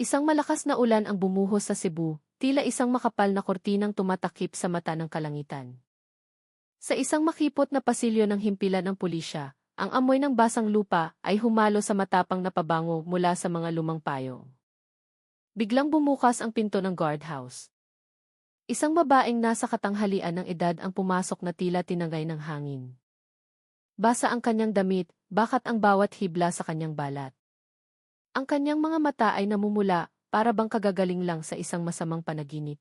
Isang malakas na ulan ang bumuhos sa Cebu, tila isang makapal na kortinang tumatakip sa mata ng kalangitan. Sa isang makipot na pasilyo ng himpilan ng pulisya, ang amoy ng basang lupa ay humalo sa matapang na pabango mula sa mga lumang payong. Biglang bumukas ang pinto ng guardhouse. Isang babaeng nasa katanghalian ng edad ang pumasok na tila tinangay ng hangin. Basa ang kanyang damit, bakat ang bawat hibla sa kanyang balat. Ang kanyang mga mata ay namumula, para bang kagagaling lang sa isang masamang panaginip.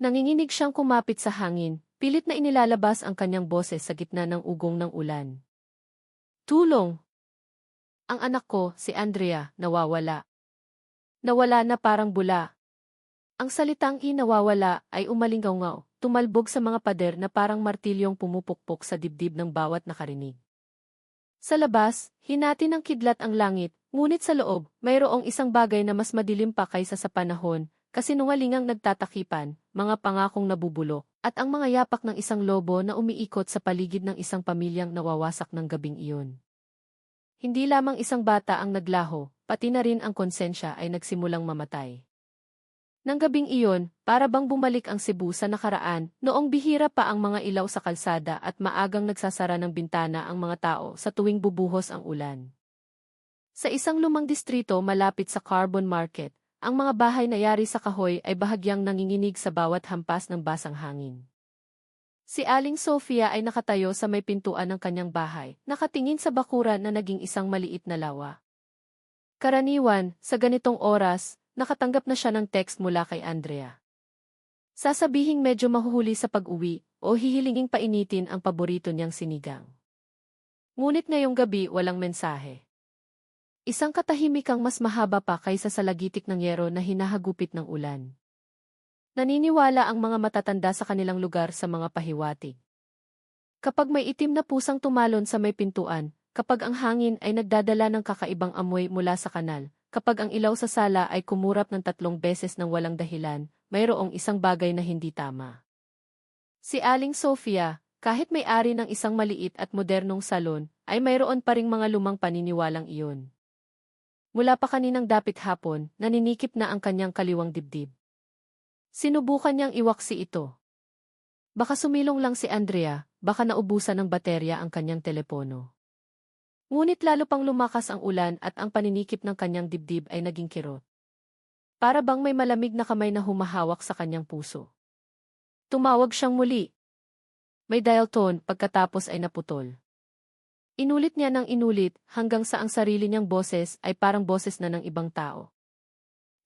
Nanginginig siyang kumapit sa hangin, pilit na inilalabas ang kanyang boses sa gitna ng ugong ng ulan. Tulong! Ang anak ko, si Andrea, nawawala. Nawala na parang bula. Ang salitang nawawala ay umalingaw-ngaw, tumalbog sa mga pader na parang martilyong pumupukpok sa dibdib ng bawat nakarinig. Sa labas, hinati ng kidlat ang langit, ngunit sa loob, mayroong isang bagay na mas madilim pa kaysa sa panahon, kasinungalingang nagtatakipan, mga pangakong nabubulok, at ang mga yapak ng isang lobo na umiikot sa paligid ng isang pamilyang nawawasak ng gabing iyon. Hindi lamang isang bata ang naglaho, pati na rin ang konsensya ay nagsimulang mamatay. Nang gabing iyon, para bang bumalik ang Cebu sa nakaraan, noong bihira pa ang mga ilaw sa kalsada at maagang nagsasara ng bintana ang mga tao sa tuwing bubuhos ang ulan. Sa isang lumang distrito malapit sa Carbon Market, ang mga bahay na yari sa kahoy ay bahagyang nanginginig sa bawat hampas ng basang hangin. Si Aling Sofia ay nakatayo sa may pintuan ng kanyang bahay, nakatingin sa bakuran na naging isang maliit na lawa. Karaniwan, sa ganitong oras, nakatanggap na siya ng text mula kay Andrea. Sasabihing medyo mahuhuli sa pag-uwi o hihilinging painitin ang paborito niyang sinigang. Ngunit ngayong gabi walang mensahe. Isang katahimikang mas mahaba pa kaysa sa lagitik ng yero na hinahagupit ng ulan. Naniniwala ang mga matatanda sa kanilang lugar sa mga pahiwatig. Kapag may itim na pusang tumalon sa may pintuan, kapag ang hangin ay nagdadala ng kakaibang amoy mula sa kanal, kapag ang ilaw sa sala ay kumurap ng 3 beses ng walang dahilan, mayroong isang bagay na hindi tama. Si Aling Sofia, kahit may-ari ng isang maliit at modernong salon, ay mayroon pa ring mga lumang paniniwalang iyon. Mula pa kaninang dapit hapon, naninikip na ang kanyang kaliwang dibdib. Sinubukan niyang iwaksi ito. Baka sumilong lang si Andrea, baka naubusan ng baterya ang kanyang telepono. Ngunit lalo pang lumakas ang ulan at ang paninikip ng kanyang dibdib ay naging kirot. Para bang may malamig na kamay na humahawak sa kanyang puso. Tumawag siyang muli. May dial tone pagkatapos ay naputol. Inulit niya ng inulit hanggang sa ang sarili niyang boses ay parang boses na ng ibang tao.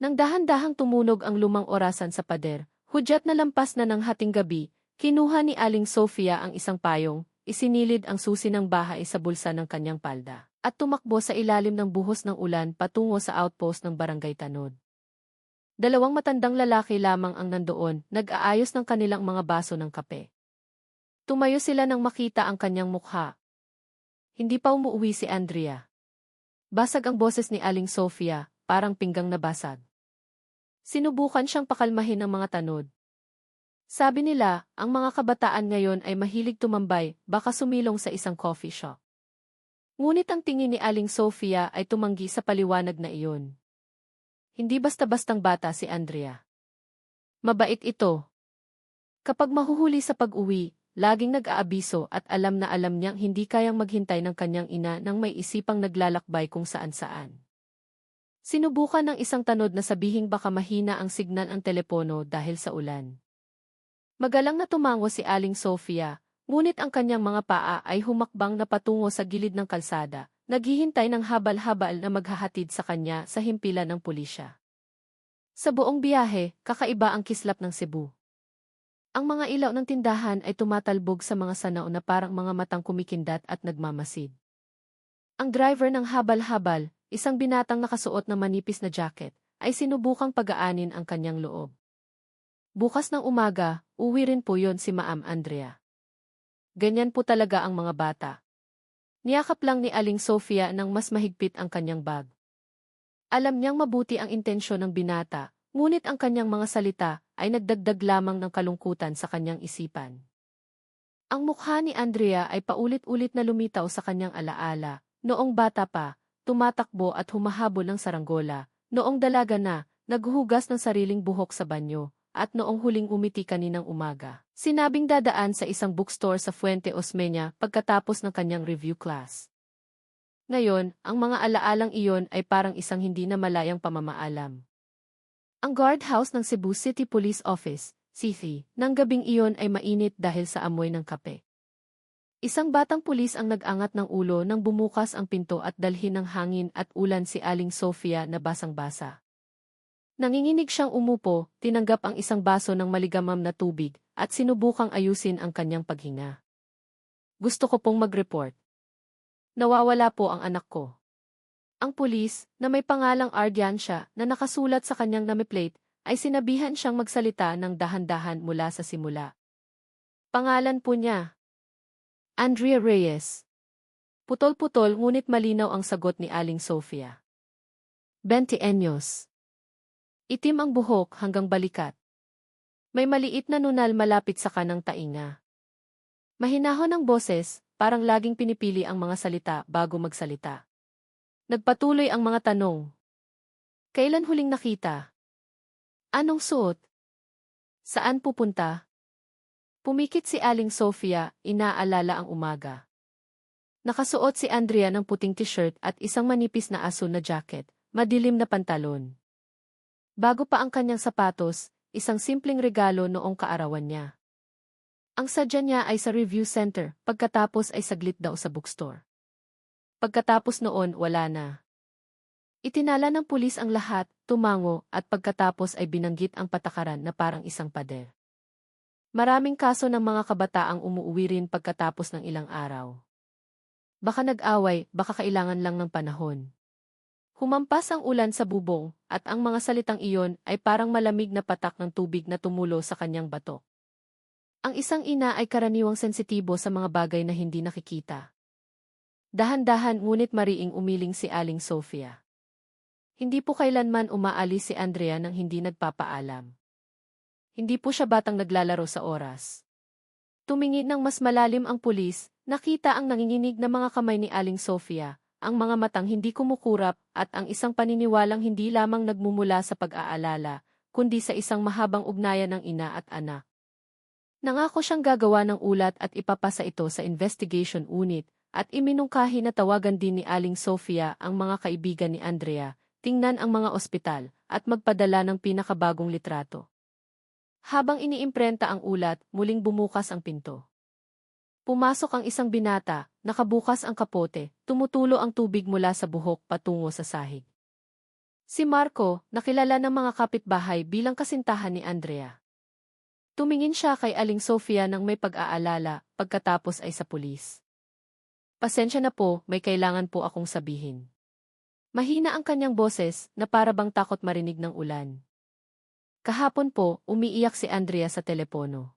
Nang dahan-dahang tumunog ang lumang orasan sa pader, hudyat na lampas na ng hating gabi, kinuha ni Aling Sofia ang isang payong, isinilid ang susi ng bahay sa bulsa ng kanyang palda, at tumakbo sa ilalim ng buhos ng ulan patungo sa outpost ng Barangay Tanod. 2 matandang lalaki lamang ang nandoon, nag-aayos ng kanilang mga baso ng kape. Tumayo sila nang makita ang kanyang mukha. Hindi pa umuwi si Andrea. Basag ang boses ni Aling Sofia, parang pinggang na basag. Sinubukan siyang pakalmahin ng mga tanod. Sabi nila, ang mga kabataan ngayon ay mahilig tumambay, baka sumilong sa isang coffee shop. Ngunit ang tingin ni Aling Sofia ay tumanggi sa paliwanag na iyon. Hindi basta-bastang bata si Andrea. Mabait ito. Kapag mahuhuli sa pag-uwi, laging nag-aabiso at alam na alam niyang hindi kayang maghintay ng kanyang ina nang may isipang naglalakbay kung saan-saan. Sinubukan ng isang tanod na sabihing baka mahina ang signal ang telepono dahil sa ulan. Magalang na tumango si Aling Sofia, ngunit ang kanyang mga paa ay humakbang na patungo sa gilid ng kalsada, naghihintay ng habal-habal na maghahatid sa kanya sa himpilan ng pulisya. Sa buong biyahe, kakaiba ang kislap ng Cebu. Ang mga ilaw ng tindahan ay tumatalbog sa mga sanao na parang mga matang kumikindat at nagmamasid. Ang driver ng habal-habal, isang binatang nakasuot na manipis na jacket, ay sinubukang pagaanin ang kanyang loob. Bukas ng umaga, uwi rin po yon si Maam Andrea. Ganyan po talaga ang mga bata. Niyakap lang ni Aling Sofia nang mas mahigpit ang kanyang bag. Alam niyang mabuti ang intensyon ng binata, ngunit ang kanyang mga salita ay nagdagdag lamang ng kalungkutan sa kanyang isipan. Ang mukha ni Andrea ay paulit-ulit na lumitaw sa kanyang alaala, noong bata pa, tumatakbo at humahabol ng saranggola, Noong dalaga na, naghuhugas ng sariling buhok sa banyo, at noong huling umiti kaninang umaga, sinabing dadaan sa isang bookstore sa Fuente Osmeña pagkatapos ng kanyang review class. Ngayon, ang mga alaalang iyon ay parang isang hindi na malayang pamamaalam. Ang guardhouse ng Cebu City Police Office, CC, ng gabing iyon ay mainit dahil sa amoy ng kape. Isang batang pulis ang nag-angat ng ulo nang bumukas ang pinto at dalhin ng hangin at ulan si Aling Sofia na basang-basa. Nanginginig siyang umupo, tinanggap ang isang baso ng maligamam na tubig, at sinubukang ayusin ang kanyang paghinga. Gusto ko pong mag-report. Nawawala po ang anak ko. Ang pulis, na may pangalang Ardiansya na nakasulat sa kanyang name-plate, ay sinabihan siyang magsalita ng dahan-dahan mula sa simula. Pangalan po niya, Andrea Reyes. Putol-putol ngunit malinaw ang sagot ni Aling Sofia. 20 anyos. Itim ang buhok hanggang balikat. May maliit na nunal malapit sa kanang tainga. Mahinahon ang boses, parang laging pinipili ang mga salita bago magsalita. Nagpatuloy ang mga tanong. Kailan huling nakita? Anong suot? Saan pupunta? Pumikit si Aling Sofia, inaalala ang umaga. Nakasuot si Andrea ng puting t-shirt at isang manipis na asul na jacket, madilim na pantalon. Bago pa ang kanyang sapatos, isang simpleng regalo noong kaarawan niya. Ang sadya niya ay sa review center, pagkatapos ay saglit daw sa bookstore. Pagkatapos noon, wala na. Itinala ng pulis ang lahat, tumango, at pagkatapos ay binanggit ang patakaran na parang isang pader. Maraming kaso ng mga kabataang umuuwi rin pagkatapos ng ilang araw. Baka nag-away, baka kailangan lang ng panahon. Humampas ang ulan sa bubong, at ang mga salitang iyon ay parang malamig na patak ng tubig na tumulo sa kanyang batok. Ang isang ina ay karaniwang sensitibo sa mga bagay na hindi nakikita. Dahan-dahan ngunit mariing umiling si Aling Sofia. Hindi po kailanman umaalis si Andrea nang hindi nagpapaalam. Hindi po siya batang naglalaro sa oras. Tumingin ng mas malalim ang pulis, nakita ang nanginginig na mga kamay ni Aling Sofia, ang mga matang hindi kumukurap at ang isang paniniwalang hindi lamang nagmumula sa pag-aalala, kundi sa isang mahabang ugnayan ng ina at anak. Nangako siyang gagawa ng ulat at ipapasa ito sa investigation unit, at iminungkahi na tawagan din ni Aling Sofia ang mga kaibigan ni Andrea, tingnan ang mga ospital, at magpadala ng pinakabagong litrato. Habang iniimprenta ang ulat, muling bumukas ang pinto. Pumasok ang isang binata, nakabukas ang kapote, tumutulo ang tubig mula sa buhok patungo sa sahig. Si Marco, nakilala ng mga kapitbahay bilang kasintahan ni Andrea. Tumingin siya kay Aling Sofia nang may pag-aalala, pagkatapos ay sa pulis. Pasensya na po, may kailangan po akong sabihin. Mahina ang kanyang boses, na para bang takot marinig ng ulan. Kahapon po, umiiyak si Andrea sa telepono.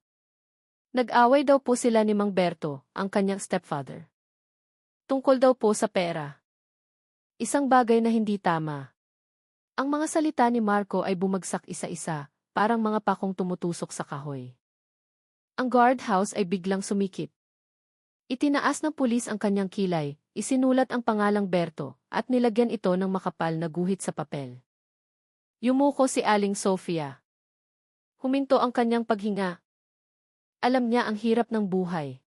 Nag-away daw po sila ni Mang Berto, ang kanyang stepfather. Tungkol daw po sa pera. Isang bagay na hindi tama. Ang mga salita ni Marco ay bumagsak isa-isa, parang mga pakong tumutusok sa kahoy. Ang guardhouse ay biglang sumikip. Itinaas ng pulis ang kanyang kilay, isinulat ang pangalang Berto, at nilagyan ito ng makapal na guhit sa papel. Yumuko si Aling Sofia. Huminto ang kanyang paghinga. Alam niya ang hirap ng buhay.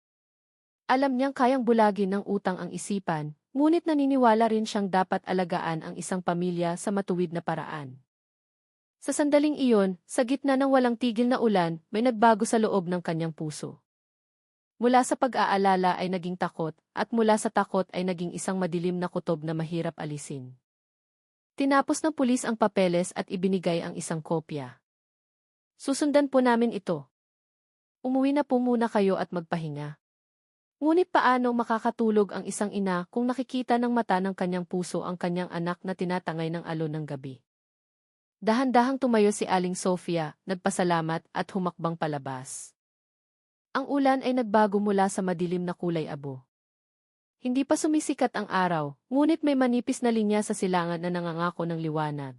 Alam niyang kayang bulagin ng utang ang isipan, ngunit naniniwala rin siyang dapat alagaan ang isang pamilya sa matuwid na paraan. Sa sandaling iyon, sa gitna ng walang tigil na ulan, may nagbago sa loob ng kanyang puso. Mula sa pag-aalala ay naging takot, at mula sa takot ay naging isang madilim na kutob na mahirap alisin. Tinapos ng pulis ang papeles at ibinigay ang isang kopya. Susundan po namin ito. Umuwi na po muna kayo at magpahinga. Ngunit paano makakatulog ang isang ina kung nakikita ng mata ng kanyang puso ang kanyang anak na tinatangay ng alon ng gabi? Dahan-dahang tumayo si Aling Sofia, nagpasalamat at humakbang palabas. Ang ulan ay nagbago mula sa madilim na kulay abo. Hindi pa sumisikat ang araw, ngunit may manipis na linya sa silangan na nangangako ng liwanag.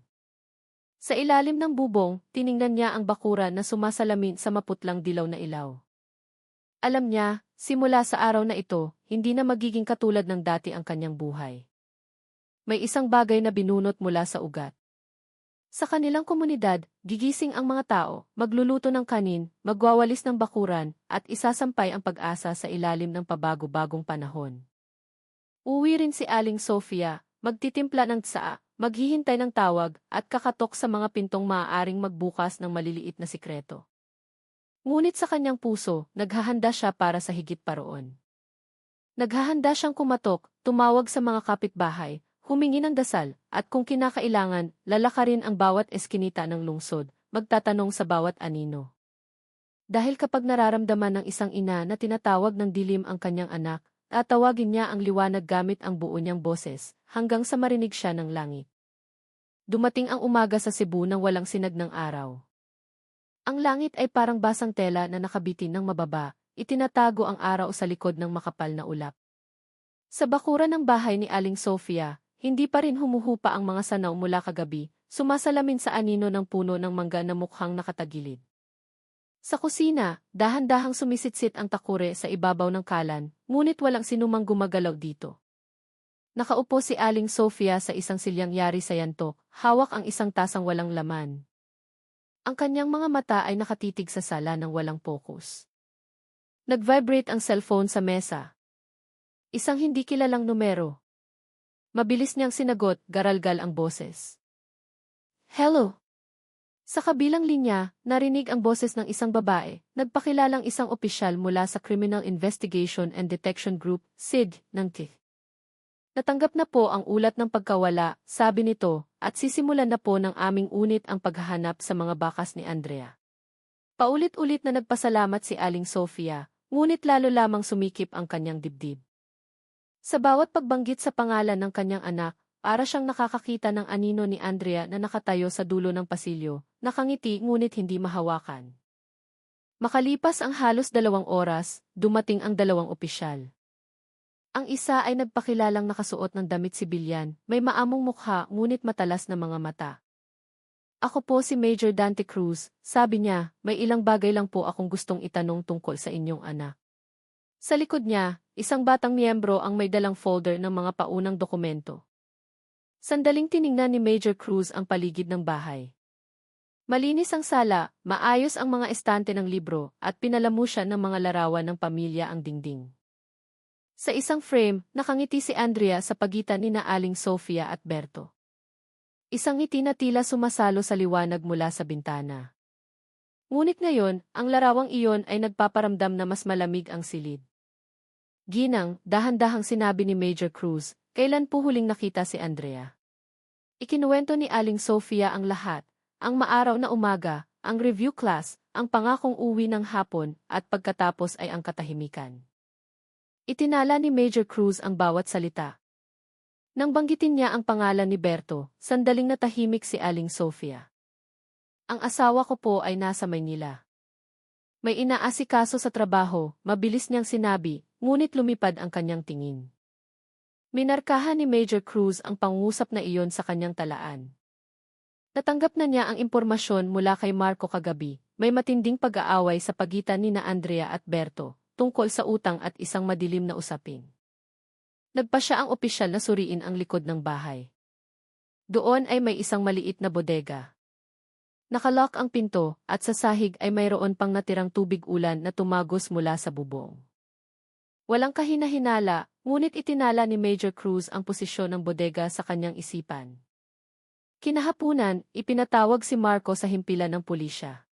Sa ilalim ng bubong, tiningnan niya ang bakuran na sumasalamin sa maputlang dilaw na ilaw. Alam niya, simula sa araw na ito, hindi na magiging katulad ng dati ang kanyang buhay. May isang bagay na binunot mula sa ugat. Sa kanilang komunidad, gigising ang mga tao, magluluto ng kanin, magwawalis ng bakuran, at isasampay ang pag-asa sa ilalim ng pabago-bagong panahon. Uwi rin si Aling Sofia, magtitimpla ng tsaa, maghihintay ng tawag, at kakatok sa mga pintong maaaring magbukas ng maliliit na sikreto. Ngunit sa kanyang puso, naghahanda siya para sa higit pa roon. Naghahanda siyang kumatok, tumawag sa mga kapitbahay, humingi ng dasal, at kung kinakailangan, lalakarin ang bawat eskinita ng lungsod, magtatanong sa bawat anino. Dahil kapag nararamdaman ng isang ina na tinatawag ng dilim ang kanyang anak, tatawagin niya ang liwanag gamit ang buo niyang boses, hanggang sa marinig siya ng langit. Dumating ang umaga sa Cebu nang walang sinag ng araw. Ang langit ay parang basang tela na nakabitin ng mababa, itinatago ang araw sa likod ng makapal na ulap. Sa bakuran ng bahay ni Aling Sofia, hindi pa rin humuhupa ang mga sanaw mula kagabi, sumasalamin sa anino ng puno ng mangga na mukhang nakatagilid. Sa kusina, dahan-dahang sumisitsit ang takure sa ibabaw ng kalan, ngunit walang sinumang gumagalaw dito. Nakaupo si Aling Sofia sa isang silyang yari sa yantok, hawak ang isang tasang walang laman. Ang kanyang mga mata ay nakatitig sa sala ng walang pokus. Nag-vibrate ang cellphone sa mesa. Isang hindi kilalang numero. Mabilis niyang sinagot, garalgal ang boses. Hello? Sa kabilang linya, narinig ang boses ng isang babae, nagpakilalang isang opisyal mula sa Criminal Investigation and Detection Group, CID, ng TIF. Natanggap na po ang ulat ng pagkawala, sabi nito, at sisimulan na po ng aming unit ang paghahanap sa mga bakas ni Andrea. Paulit-ulit na nagpasalamat si Aling Sofia, ngunit lalo lamang sumikip ang kanyang dibdib. Sa bawat pagbanggit sa pangalan ng kanyang anak, para siyang nakakakita ng anino ni Andrea na nakatayo sa dulo ng pasilyo, nakangiti ngunit hindi mahawakan. Makalipas ang halos 2 oras, dumating ang 2 opisyal. Ang isa ay nagpakilalang nakasuot ng damit sibilyan, may maamong mukha ngunit matalas na mga mata. Ako po si Major Dante Cruz, sabi niya, may ilang bagay lang po akong gustong itanong tungkol sa inyong anak. Sa likod niya, isang batang miyembro ang may dalang folder ng mga paunang dokumento. Sandaling tiningnan ni Major Cruz ang paligid ng bahay. Malinis ang sala, maayos ang mga estante ng libro, at pinalamu siya ng mga larawan ng pamilya ang dingding. Sa isang frame, nakangiti si Andrea sa pagitan ni Aling Sofia at Berto. Isang ngiti na tila sumasalo sa liwanag mula sa bintana. Ngunit ngayon, ang larawang iyon ay nagpaparamdam na mas malamig ang silid. Ginang, dahan-dahang sinabi ni Major Cruz, kailan po huling nakita si Andrea? Ikinuwento ni Aling Sofia ang lahat, ang maaraw na umaga, ang review class, ang pangakong uwi ng hapon, at pagkatapos ay ang katahimikan. Itinala ni Major Cruz ang bawat salita. Nang banggitin niya ang pangalan ni Berto, sandaling natahimik si Aling Sofia. Ang asawa ko po ay nasa Maynila. May inaasikaso sa trabaho, mabilis niyang sinabi, ngunit lumipad ang kanyang tingin. Minarkahan ni Major Cruz ang pangungusap na iyon sa kanyang talaan. Natanggap na niya ang impormasyon mula kay Marco kagabi, may matinding pag-aaway sa pagitan ni Andrea at Berto, tungkol sa utang at isang madilim na usapin. Nagpa siya ang opisyal na suriin ang likod ng bahay. Doon ay may isang maliit na bodega. Nakalock ang pinto, at sa sahig ay mayroon pang natirang tubig ulan na tumagos mula sa bubong. Walang kahina-hinala, ngunit itinala ni Major Cruz ang posisyon ng bodega sa kanyang isipan. Kinahapunan, ipinatawag si Marco sa himpilan ng pulisya.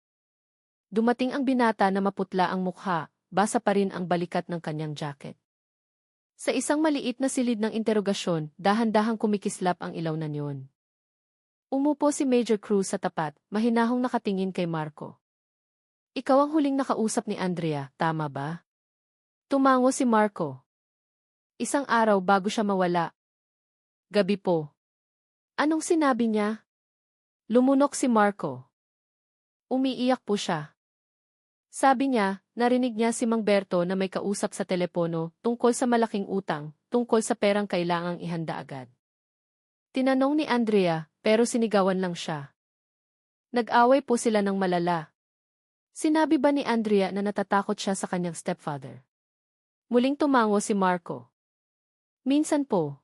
Dumating ang binata na maputla ang mukha, basa pa rin ang balikat ng kanyang jacket. Sa isang maliit na silid ng interogasyon, dahan-dahang kumikislap ang ilaw na neon. Umupo si Major Cruz sa tapat, mahinahong nakatingin kay Marco. Ikaw ang huling nakausap ni Andrea, tama ba? Tumango si Marco. Isang araw bago siya mawala. Gabi po. Anong sinabi niya? Lumunok si Marco. Umiiyak po siya. Sabi niya, narinig niya si Mang Berto na may kausap sa telepono tungkol sa malaking utang, tungkol sa perang kailangang ihanda agad. Tinanong ni Andrea, pero sinigawan lang siya. Nag-away po sila ng malala. Sinabi ba ni Andrea na natatakot siya sa kanyang stepfather? Muling tumango si Marco. Minsan po.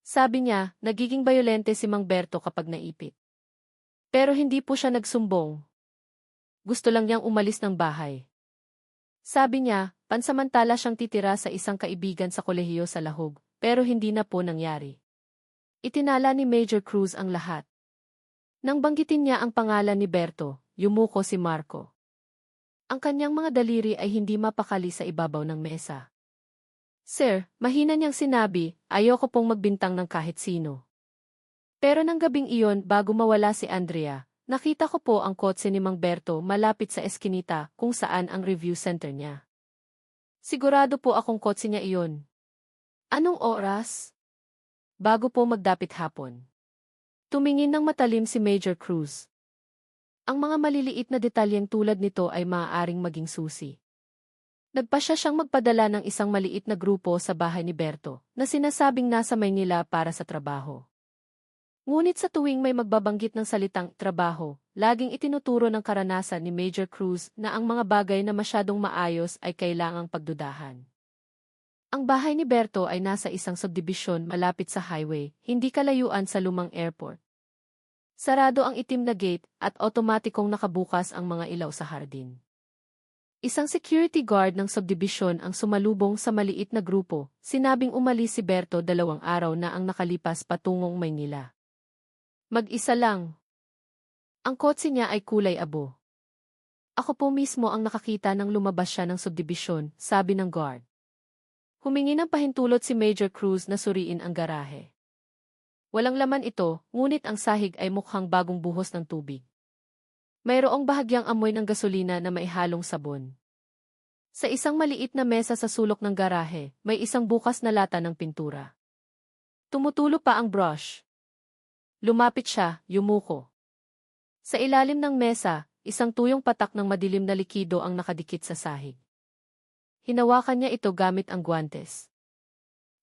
Sabi niya, nagiging bayolente si Mang Berto kapag naipit. Pero hindi po siya nagsumbong. Gusto lang niyang umalis ng bahay. Sabi niya, pansamantala siyang titira sa isang kaibigan sa kolehiyo sa Lahog, pero hindi na po nangyari. Itinala ni Major Cruz ang lahat. Nang banggitin niya ang pangalan ni Berto, yumuko si Marco. Ang kanyang mga daliri ay hindi mapakali sa ibabaw ng mesa. Sir, mahina niyang sinabi, ayoko pong magbintang ng kahit sino. Pero nang gabing iyon bago mawala si Andrea, nakita ko po ang kotse ni Mang Berto malapit sa eskinita kung saan ang review center niya. Sigurado po akong kotse niya iyon. Anong oras? Bago po magdapit hapon. Tumingin ng matalim si Major Cruz. Ang mga maliliit na detalyeng tulad nito ay maaaring maging susi. Nagpasya siyang magpadala ng isang maliit na grupo sa bahay ni Berto na sinasabing nasa Maynila para sa trabaho. Ngunit sa tuwing may magbabanggit ng salitang trabaho, laging itinuturo ng karanasan ni Major Cruz na ang mga bagay na masyadong maayos ay kailangang pagdudahan. Ang bahay ni Berto ay nasa isang subdivision malapit sa highway, hindi kalayuan sa lumang airport. Sarado ang itim na gate at otomatikong nakabukas ang mga ilaw sa hardin. Isang security guard ng subdivision ang sumalubong sa maliit na grupo, sinabing umalis si Berto 2 araw na ang nakalipas patungong Maynila. Mag-isa lang. Ang kotse niya ay kulay abo. Ako po mismo ang nakakita nang lumabas siya ng subdivision, sabi ng guard. Humingi ng pahintulot si Major Cruz na suriin ang garahe. Walang laman ito, ngunit ang sahig ay mukhang bagong buhos ng tubig. Mayroong bahagyang amoy ng gasolina na maihalong sabon. Sa isang maliit na mesa sa sulok ng garahe, may isang bukas na lata ng pintura. Tumutulo pa ang brush. Lumapit siya, yumuko. Sa ilalim ng mesa, isang tuyong patak ng madilim na likido ang nakadikit sa sahig. Hinawakan niya ito gamit ang guwantes.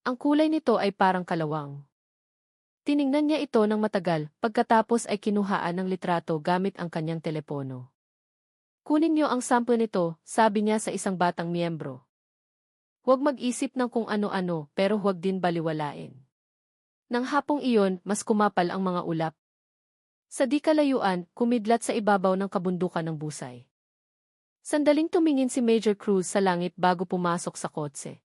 Ang kulay nito ay parang kalawang. Tiningnan niya ito ng matagal, pagkatapos ay kinuhaan ng litrato gamit ang kanyang telepono. Kunin niyo ang sample nito, sabi niya sa isang batang miyembro. Huwag mag-isip ng kung ano-ano, pero huwag din baliwalain. Nang hapong iyon, mas kumapal ang mga ulap. Sa di kalayuan, kumidlat sa ibabaw ng kabundukan ng busay. Sandaling tumingin si Major Cruz sa langit bago pumasok sa kotse.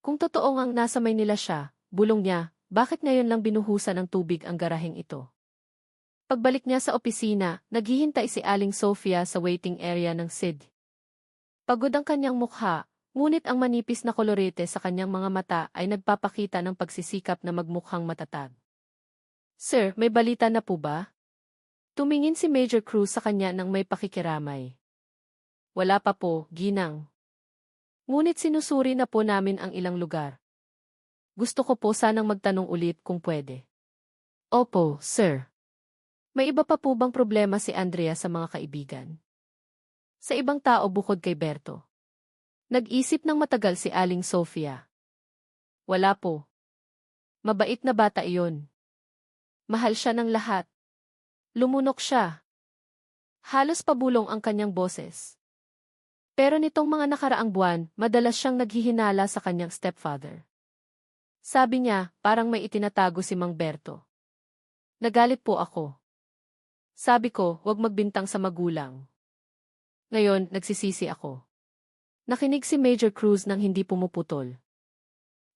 Kung totoo ngang nasa Maynila siya, bulong niya, bakit ngayon lang binuhusan ng tubig ang garaheng ito? Pagbalik niya sa opisina, naghihintay si Aling Sofia sa waiting area ng SID. Pagod ang kanyang mukha, ngunit ang manipis na kolorete sa kanyang mga mata ay nagpapakita ng pagsisikap na magmukhang matatag. Sir, may balita na po ba? Tumingin si Major Cruz sa kanya nang may pakikiramay. Wala pa po, ginang. Ngunit sinusuri na po namin ang ilang lugar. Gusto ko po sanang magtanong ulit kung pwede. Opo, sir. May iba pa po bang problema si Andrea sa mga kaibigan? Sa ibang tao bukod kay Berto? Nag-isip ng matagal si Aling Sofia. Wala po. Mabait na bata iyon. Mahal siya ng lahat. Lumunok siya. Halos pabulong ang kanyang boses. Pero nitong mga nakaraang buwan, madalas siyang naghihinala sa kanyang stepfather. Sabi niya, parang may itinatago si Mang Berto. Nagalit po ako. Sabi ko, huwag magbintang sa magulang. Ngayon, nagsisisi ako. Nakinig si Major Cruz nang hindi pumuputol.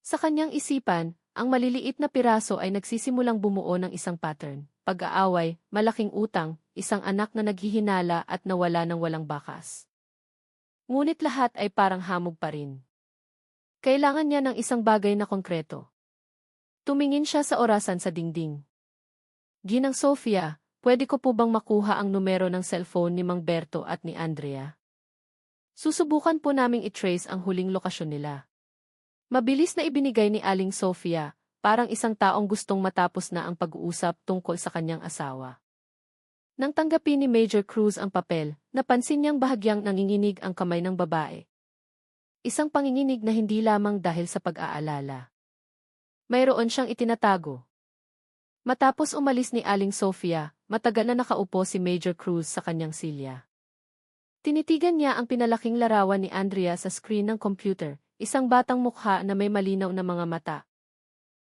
Sa kanyang isipan, ang maliliit na piraso ay nagsisimulang bumuo ng isang pattern. Pag-aaway, malaking utang, isang anak na naghihinala at nawala ng walang bakas. Ngunit lahat ay parang hamog pa rin. Kailangan niya ng isang bagay na konkreto. Tumingin siya sa orasan sa dingding. Ginang Sofia, pwede ko po bang makuha ang numero ng cellphone ni Mang Berto at ni Andrea? Susubukan po naming i-trace ang huling lokasyon nila. Mabilis na ibinigay ni Aling Sofia, parang isang taong gustong matapos na ang pag-uusap tungkol sa kanyang asawa. Nang tanggapin ni Major Cruz ang papel, napansin niyang bahagyang nanginginig ang kamay ng babae. Isang panginginig na hindi lamang dahil sa pag-aalala. Mayroon siyang itinatago. Matapos umalis ni Aling Sofia, matagal na nakaupo si Major Cruz sa kanyang silya. Tinitigan niya ang pinalaking larawan ni Andrea sa screen ng computer, isang batang mukha na may malinaw na mga mata.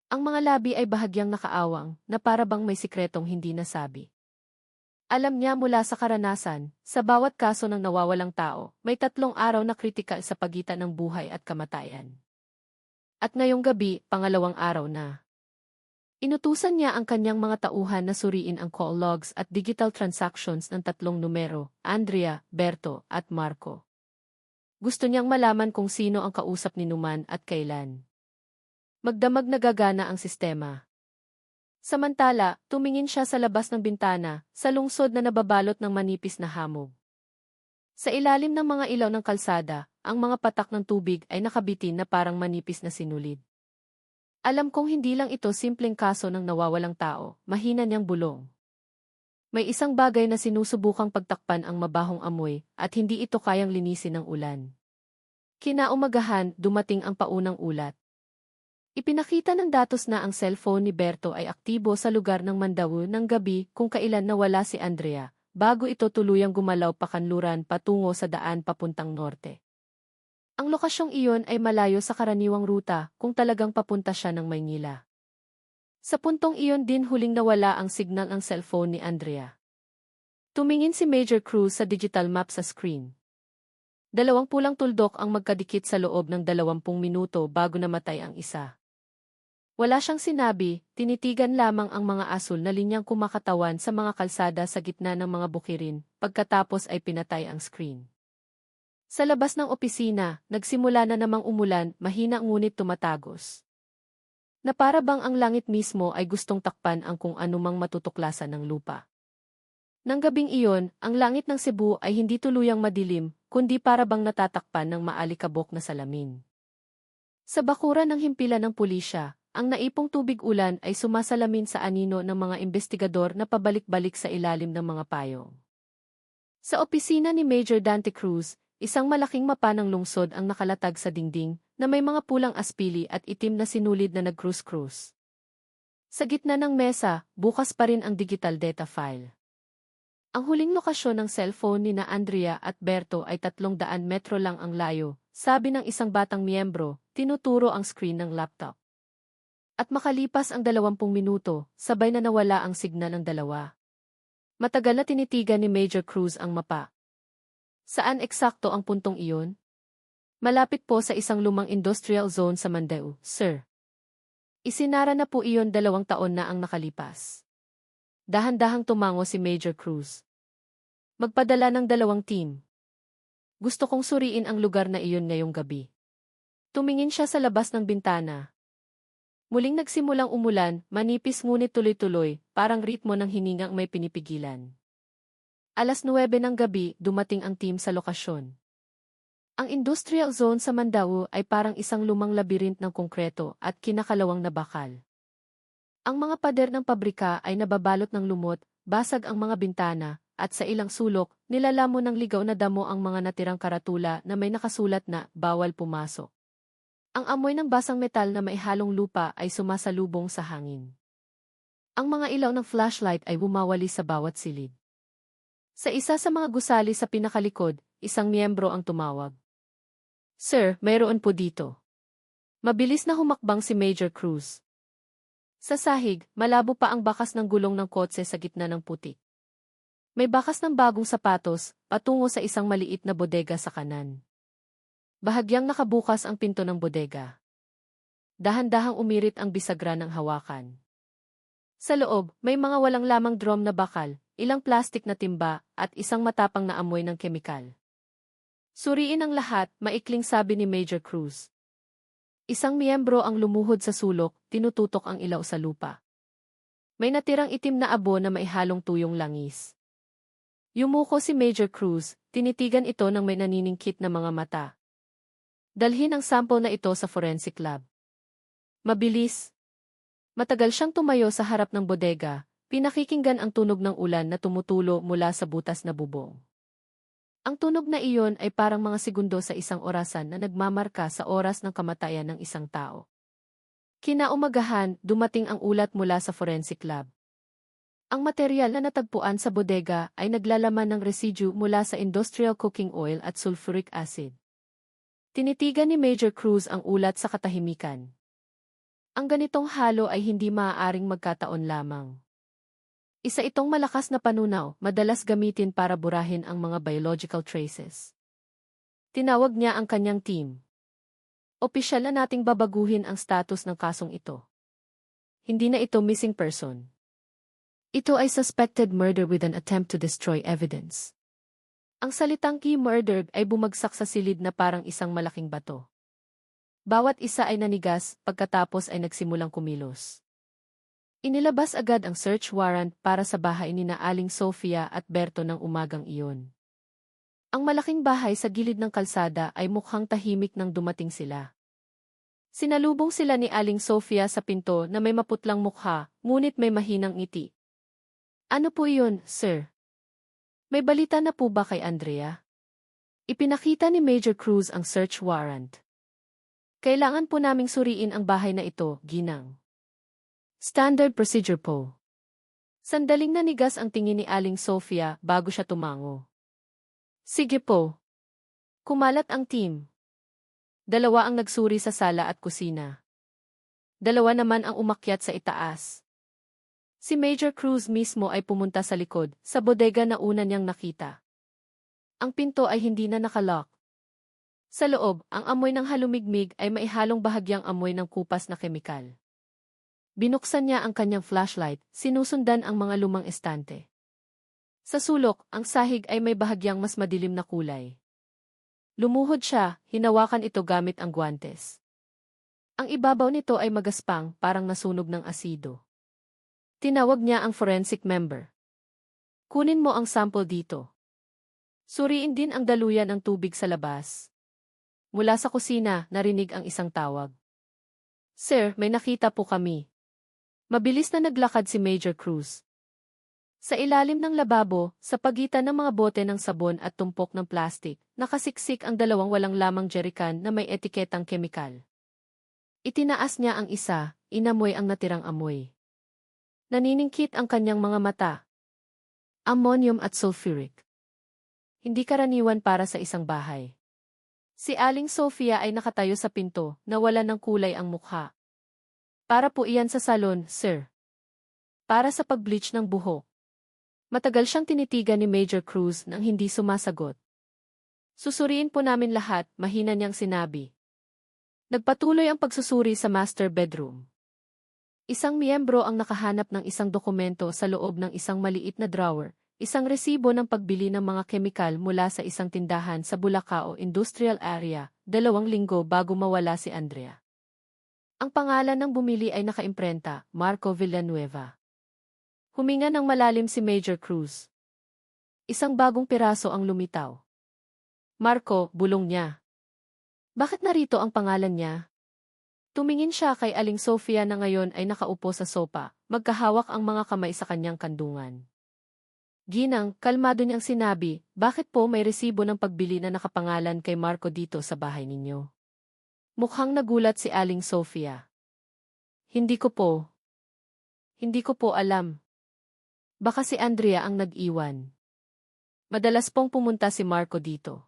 Ang mga labi ay bahagyang nakaawang, na para bang may sikretong hindi nasabi. Alam niya mula sa karanasan, sa bawat kaso ng nawawalang tao, may 3 araw na kritikal sa pagitan ng buhay at kamatayan. At ngayong gabi, pangalawang araw na. Inutusan niya ang kanyang mga tauhan na suriin ang call logs at digital transactions ng 3 numero, Andrea, Berto, at Marco. Gusto niyang malaman kung sino ang kausap ni Numan at kailan. Magdamag nagagana ang sistema. Samantala, tumingin siya sa labas ng bintana, sa lungsod na nababalot ng manipis na hamog. Sa ilalim ng mga ilaw ng kalsada, ang mga patak ng tubig ay nakabitin na parang manipis na sinulid. Alam kong hindi lang ito simpleng kaso ng nawawalang tao, mahina niyang bulong. May isang bagay na sinusubukang pagtakpan ang mabahong amoy, at hindi ito kayang linisin ng ulan. Kinaumagahan, dumating ang paunang ulat. Ipinakita ng datos na ang cellphone ni Berto ay aktibo sa lugar ng Mandaue ng gabi kung kailan nawala si Andrea, bago ito tuluyang gumalaw pakanluran patungo sa daan papuntang norte. Ang lokasyong iyon ay malayo sa karaniwang ruta kung talagang papunta siya ng Maynila. Sa puntong iyon din huling nawala ang signal ng cellphone ni Andrea. Tumingin si Major Cruz sa digital map sa screen. 2 pulang tuldok ang magkadikit sa loob ng 20 minuto bago namatay ang isa. Wala siyang sinabi, tinitigan lamang ang mga asul na linyang kumakatawan sa mga kalsada sa gitna ng mga bukirin, pagkatapos ay pinatay ang screen. Sa labas ng opisina, nagsimula na namang umulan, mahina ngunit tumatagos. Na para bang ang langit mismo ay gustong takpan ang kung anumang matutuklasan ng lupa. Nang gabing iyon, ang langit ng Cebu ay hindi tuluyang madilim, kundi para bang natatakpan ng maalikabok na salamin. Sa bakuran ng himpilan ng pulisya, ang naipong tubig ulan ay sumasalamin sa anino ng mga investigador na pabalik-balik sa ilalim ng mga payong. Sa opisina ni Major Dante Cruz, isang malaking mapa ng lungsod ang nakalatag sa dingding na may mga pulang aspili at itim na sinulid na nag-krus-krus. Sa gitna ng mesa, bukas pa rin ang digital data file. Ang huling lokasyon ng cellphone ni na Andrea at Berto ay 300 metro lang ang layo, sabi ng isang batang miyembro, tinuturo ang screen ng laptop. At makalipas ang 20 minuto, sabay na nawala ang signal ng dalawa. Matagal na tinitigan ni Major Cruz ang mapa. Saan eksakto ang puntong iyon? Malapit po sa isang lumang industrial zone sa Mandaue, sir. Isinara na po iyon 2 taon na ang nakalipas. Dahan-dahang tumango si Major Cruz. Magpadala ng 2 team. Gusto kong suriin ang lugar na iyon ngayong gabi. Tumingin siya sa labas ng bintana. Muling nagsimulang umulan, manipis ngunit tuloy-tuloy, parang ritmo ng hiningang may pinipigilan. 9:00 ng gabi, dumating ang team sa lokasyon. Ang industrial zone sa Mandaue ay parang isang lumang labirint ng konkreto at kinakalawang na bakal. Ang mga pader ng pabrika ay nababalot ng lumot, basag ang mga bintana, at sa ilang sulok, nilalamon ng ligaw na damo ang mga natirang karatula na may nakasulat na bawal pumasok. Ang amoy ng basang metal na may halong lupa ay sumasalubong sa hangin. Ang mga ilaw ng flashlight ay bumawali sa bawat silid. Sa isa sa mga gusali sa pinakalikod, isang miyembro ang tumawag. Sir, mayroon po dito. Mabilis na humakbang si Major Cruz. Sa sahig, malabo pa ang bakas ng gulong ng kotse sa gitna ng putik. May bakas ng bagong sapatos, patungo sa isang maliit na bodega sa kanan. Bahagyang nakabukas ang pinto ng bodega. Dahan-dahang umirit ang bisagra ng hawakan. Sa loob, may mga walang lamang drum na bakal, ilang plastik na timba, at isang matapang na amoy ng kemikal. Suriin ang lahat, maikling sabi ni Major Cruz. Isang miyembro ang lumuhod sa sulok, tinututok ang ilaw sa lupa. May natirang itim na abo na may halong tuyong langis. Yumuko si Major Cruz, tinitigan ito ng may naniningkit na mga mata. Dalhin ang sample na ito sa forensic lab. Mabilis. Matagal siyang tumayo sa harap ng bodega, pinakikinggan ang tunog ng ulan na tumutulo mula sa butas na bubong. Ang tunog na iyon ay parang mga segundo sa isang orasan na nagmamarka sa oras ng kamatayan ng isang tao. Kinaumagahan, dumating ang ulat mula sa forensic lab. Ang material na natagpuan sa bodega ay naglalaman ng residue mula sa industrial cooking oil at sulfuric acid. Tinitigan ni Major Cruz ang ulat sa katahimikan. Ang ganitong halo ay hindi maaaring magkataon lamang. Isa itong malakas na panunaw, madalas gamitin para burahin ang mga biological traces. Tinawag niya ang kanyang team. Opisyal na nating babaguhin ang status ng kasong ito. Hindi na ito missing person. Ito ay suspected murder with an attempt to destroy evidence. Ang salitang key murder ay bumagsak sa silid na parang isang malaking bato. Bawat isa ay nanigas, pagkatapos ay nagsimulang kumilos. Inilabas agad ang search warrant para sa bahay ni na Aling Sofia at Berto ng umagang iyon. Ang malaking bahay sa gilid ng kalsada ay mukhang tahimik nang dumating sila. Sinalubong sila ni Aling Sofia sa pinto na may maputlang mukha, ngunit may mahinang ngiti. Ano po iyon, sir? May balita na po ba kay Andrea? Ipinakita ni Major Cruz ang search warrant. Kailangan po naming suriin ang bahay na ito, ginang. Standard procedure po. Sandaling nanigas ang tingin ni Aling Sofia bago siya tumango. Sige po. Kumalat ang team. 2 ang nagsuri sa sala at kusina. 2 naman ang umakyat sa itaas. Si Major Cruz mismo ay pumunta sa likod, sa bodega na una niyang nakita. Ang pinto ay hindi na nakalock. Sa loob, ang amoy ng halumigmig ay maihalong bahagyang amoy ng kupas na kemikal. Binuksan niya ang kanyang flashlight, sinusundan ang mga lumang estante. Sa sulok, ang sahig ay may bahagyang mas madilim na kulay. Lumuhod siya, hinawakan ito gamit ang guwantes. Ang ibabaw nito ay magaspang, parang nasunog ng asido. Tinawag niya ang forensic member. Kunin mo ang sample dito. Suriin din ang daluyan ng tubig sa labas. Mula sa kusina, narinig ang isang tawag. Sir, may nakita po kami. Mabilis na naglakad si Major Cruz. Sa ilalim ng lababo, sa pagitan ng mga bote ng sabon at tumpok ng plastik, nakasiksik ang 2 walang lamang jerrycan na may etiketang kemikal. Itinaas niya ang isa, inamoy ang natirang amoy. Naniningkit ang kanyang mga mata. Ammonium at sulfuric. Hindi karaniwan para sa isang bahay. Si Aling Sofia ay nakatayo sa pinto, nawala ng kulay ang mukha. Para po iyan sa salon, sir. Para sa pag-bleach ng buhok. Matagal siyang tinitigan ni Major Cruz nang hindi sumasagot. Susuriin po namin lahat, mahina niyang sinabi. Nagpatuloy ang pagsusuri sa master bedroom. Isang miyembro ang nakahanap ng isang dokumento sa loob ng isang maliit na drawer, isang resibo ng pagbili ng mga kemikal mula sa isang tindahan sa Bulacao Industrial Area, 2 linggo bago mawala si Andrea. Ang pangalan ng bumili ay nakaimprenta, Marco Villanueva. Huminga ng malalim si Major Cruz. Isang bagong piraso ang lumitaw. Marco, bulong niya. Bakit narito ang pangalan niya? Tumingin siya kay Aling Sofia na ngayon ay nakaupo sa sopa, magkahawak ang mga kamay sa kanyang kandungan. Ginang, kalmado niyang sinabi, bakit po may resibo ng pagbili na nakapangalan kay Marco dito sa bahay ninyo? Mukhang nagulat si Aling Sofia. Hindi ko po alam. Baka si Andrea ang nag-iwan. Madalas pong pumunta si Marco dito.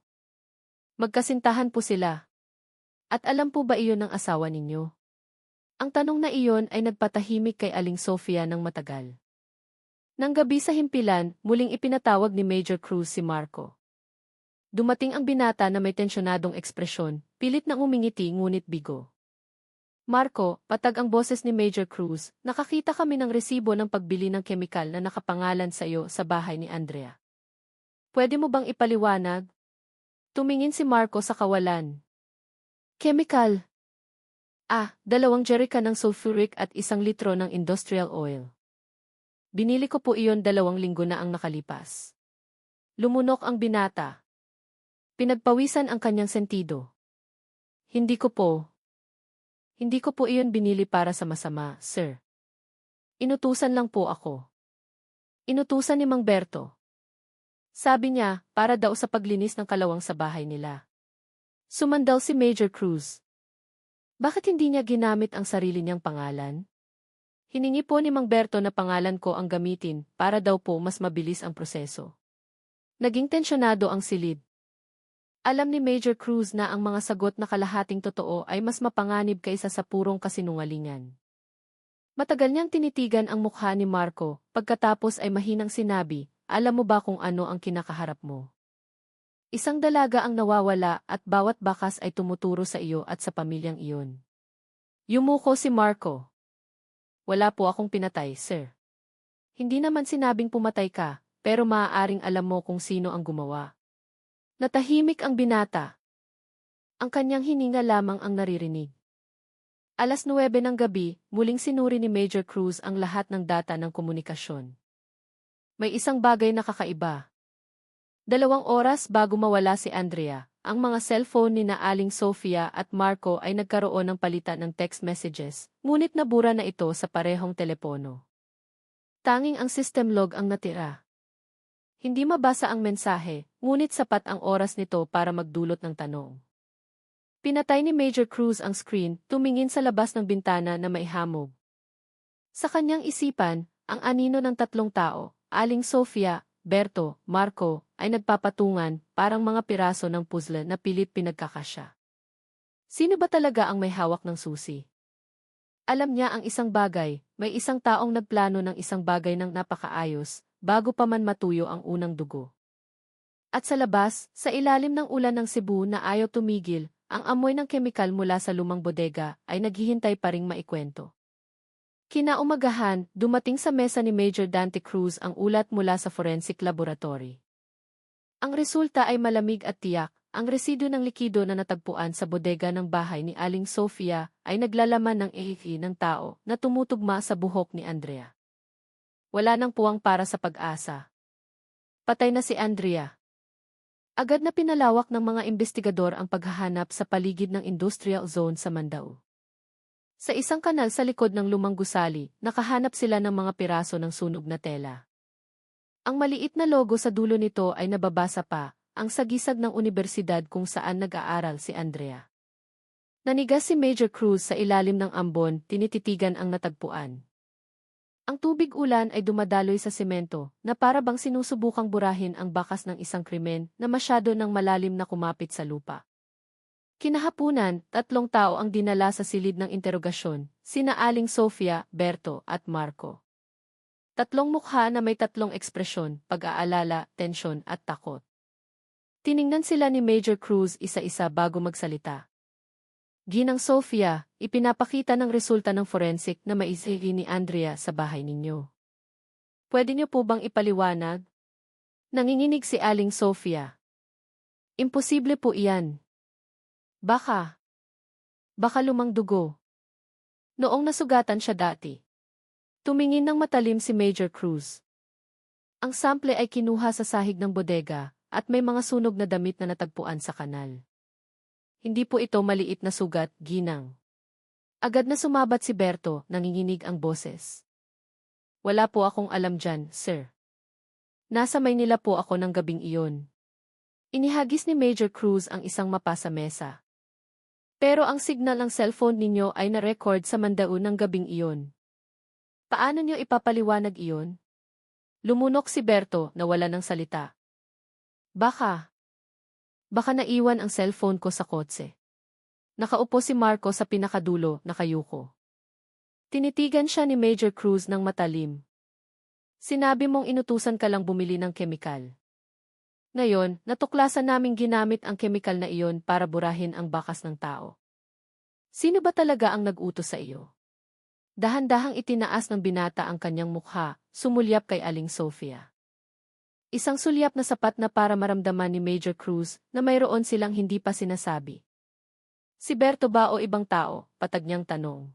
Magkasintahan po sila. At alam po ba iyon ng asawa ninyo? Ang tanong na iyon ay nagpatahimik kay Aling Sofia ng matagal. Nang gabi sa himpilan, muling ipinatawag ni Major Cruz si Marco. Dumating ang binata na may tensyonadong ekspresyon, pilit na umingiti ngunit bigo. Marco, patag ang boses ni Major Cruz, nakakita kami ng resibo ng pagbili ng kemikal na nakapangalan sa iyo sa bahay ni Andrea. Pwede mo bang ipaliwanag? Tumingin si Marco sa kawalan. Chemical. 2 jerrycan ng sulfuric at 1 litro ng industrial oil. Binili ko po iyon 2 linggo na ang nakalipas. Lumunok ang binata. Pinagpawisan ang kanyang sentido. Hindi ko po iyon binili para sa masama, sir. Inutusan lang po ako. Inutusan ni Mang Berto. Sabi niya, para daw sa paglinis ng kalawang sa bahay nila. Sumandal si Major Cruz. Bakit hindi niya ginamit ang sarili niyang pangalan? Hiningi po ni Mang Berto na pangalan ko ang gamitin para daw po mas mabilis ang proseso. Naging tensyonado ang silid. Alam ni Major Cruz na ang mga sagot na kalahating totoo ay mas mapanganib kaysa sa purong kasinungalingan. Matagal niyang tinitigan ang mukha ni Marco, pagkatapos ay mahinang sinabi, alam mo ba kung ano ang kinakaharap mo? Isang dalaga ang nawawala at bawat bakas ay tumuturo sa iyo at sa pamilyang iyon. Yumuko si Marco. Wala po akong pinatay, sir. Hindi naman sinabing pumatay ka, pero maaaring alam mo kung sino ang gumawa. Natahimik ang binata. Ang kanyang hininga lamang ang naririnig. 9:00 ng gabi, muling sinuri ni Major Cruz ang lahat ng data ng komunikasyon. May isang bagay na kakaiba. 2 oras bago mawala si Andrea, ang mga cellphone ni na Aling Sofia at Marco ay nagkaroon ng palitan ng text messages, ngunit nabura na ito sa parehong telepono. Tanging ang system log ang natira. Hindi mabasa ang mensahe, ngunit sapat ang oras nito para magdulot ng tanong. Pinatay ni Major Cruz ang screen, tumingin sa labas ng bintana na maihamog. Sa kanyang isipan, ang anino ng 3 tao, Aling Sofia, Berto, Marco, ay nagpapatungan, parang mga piraso ng puzzle na pilit pinagkakasya. Sino ba talaga ang may hawak ng susi? Alam niya ang isang bagay, may isang taong nagplano ng isang bagay ng napakaayos, bago pa man matuyo ang unang dugo. At sa labas, sa ilalim ng ulan ng Cebu na ayaw tumigil, ang amoy ng kemikal mula sa lumang bodega ay naghihintay pa ring maikwento. Kinaumagahan, dumating sa mesa ni Major Dante Cruz ang ulat mula sa forensic laboratory. Ang resulta ay malamig at tiyak, ang residu ng likido na natagpuan sa bodega ng bahay ni Aling Sofia ay naglalaman ng EFE ng tao na tumutugma sa buhok ni Andrea. Wala nang puwang para sa pag-asa. Patay na si Andrea. Agad na pinalawak ng mga investigador ang paghahanap sa paligid ng industrial zone sa Mandao. Sa isang kanal sa likod ng lumang gusali, nakahanap sila ng mga piraso ng sunog na tela. Ang maliit na logo sa dulo nito ay nababasa pa, ang sagisag ng unibersidad kung saan nag-aaral si Andrea. Nanigas si Major Cruz sa ilalim ng ambon, tinititigan ang natagpuan. Ang tubig ulan ay dumadaloy sa semento, na para bang sinusubukang burahin ang bakas ng isang krimen na masyado ng malalim na kumapit sa lupa. Kinahapunan, 3 tao ang dinala sa silid ng interogasyon, sina Aling Sofia, Berto, at Marco. 3 mukha na may 3 ekspresyon, pag-aalala, tensyon, at takot. Tiningnan sila ni Major Cruz isa-isa bago magsalita. Ginang Sofia, ipinapakita ng resulta ng forensic na maisigi ni Andrea sa bahay ninyo. Pwede niyo po bang ipaliwanag? Nanginginig si Aling Sofia. Imposible po iyan. Baka lumang dugo. Noong nasugatan siya dati. Tumingin ng matalim si Major Cruz. Ang sample ay kinuha sa sahig ng bodega, at may mga sunog na damit na natagpuan sa kanal. Hindi po ito maliit na sugat, ginang. Agad na sumabat si Berto, nanginginig ang boses. Wala po akong alam dyan, sir. Nasa Maynila po ako ng gabing iyon. Inihagis ni Major Cruz ang isang mapa sa mesa. Pero ang signal ng cellphone ninyo ay na-record sa Mandao ng gabing iyon. Paano niyo ipapaliwanag iyon? Lumunok si Berto na wala ng salita. Baka naiwan ang cellphone ko sa kotse. Nakaupo si Marco sa pinakadulo, nakayuko. Tinitigan siya ni Major Cruz ng matalim. Sinabi mong inutusan ka lang bumili ng kemikal. Ngayon, natuklasan naming ginamit ang kemikal na iyon para burahin ang bakas ng tao. Sino ba talaga ang nag-utos sa iyo? Dahan-dahang itinaas ng binata ang kanyang mukha, sumulyap kay Aling Sofia. Isang sulyap na sapat na para maramdaman ni Major Cruz na mayroon silang hindi pa sinasabi. Si Berto ba o ibang tao? Patag niyang tanong.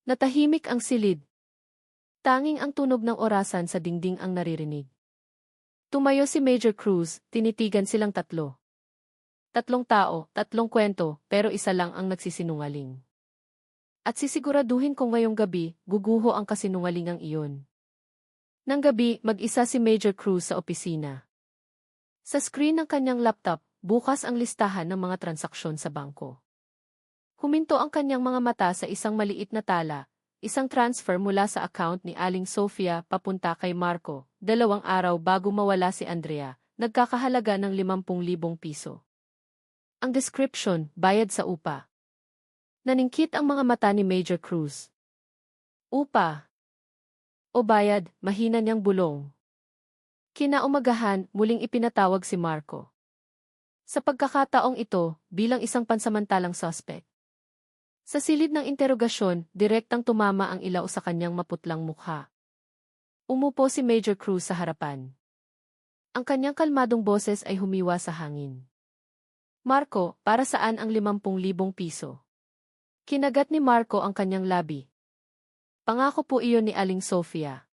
Natahimik ang silid. Tanging ang tunog ng orasan sa dingding ang naririnig. Tumayo si Major Cruz, tinitigan silang 3. 3 tao, 3 kwento, pero isa lang ang nagsisinungaling. At sisiguraduhin kong ngayong gabi, guguho ang kasinungalingang iyon. Nang gabi, mag-isa si Major Cruz sa opisina. Sa screen ng kanyang laptop, bukas ang listahan ng mga transaksyon sa bangko. Huminto ang kanyang mga mata sa isang maliit na tala, isang transfer mula sa account ni Aling Sofia papunta kay Marco, 2 araw bago mawala si Andrea, nagkakahalaga ng 50,000 piso. Ang description, bayad sa upa. Naningkit ang mga mata ni Major Cruz. Upa. O bayad, mahina niyang bulong. Kinaumagahan, muling ipinatawag si Marco. Sa pagkakataong ito, bilang isang pansamantalang suspect. Sa silid ng interogasyon, direktang tumama ang ilaw sa kanyang maputlang mukha. Umupo si Major Cruz sa harapan. Ang kanyang kalmadong boses ay humiwa sa hangin. Marco, para saan ang 50,000 piso? Kinagat ni Marco ang kanyang labi. Pangako po iyon ni Aling Sofia.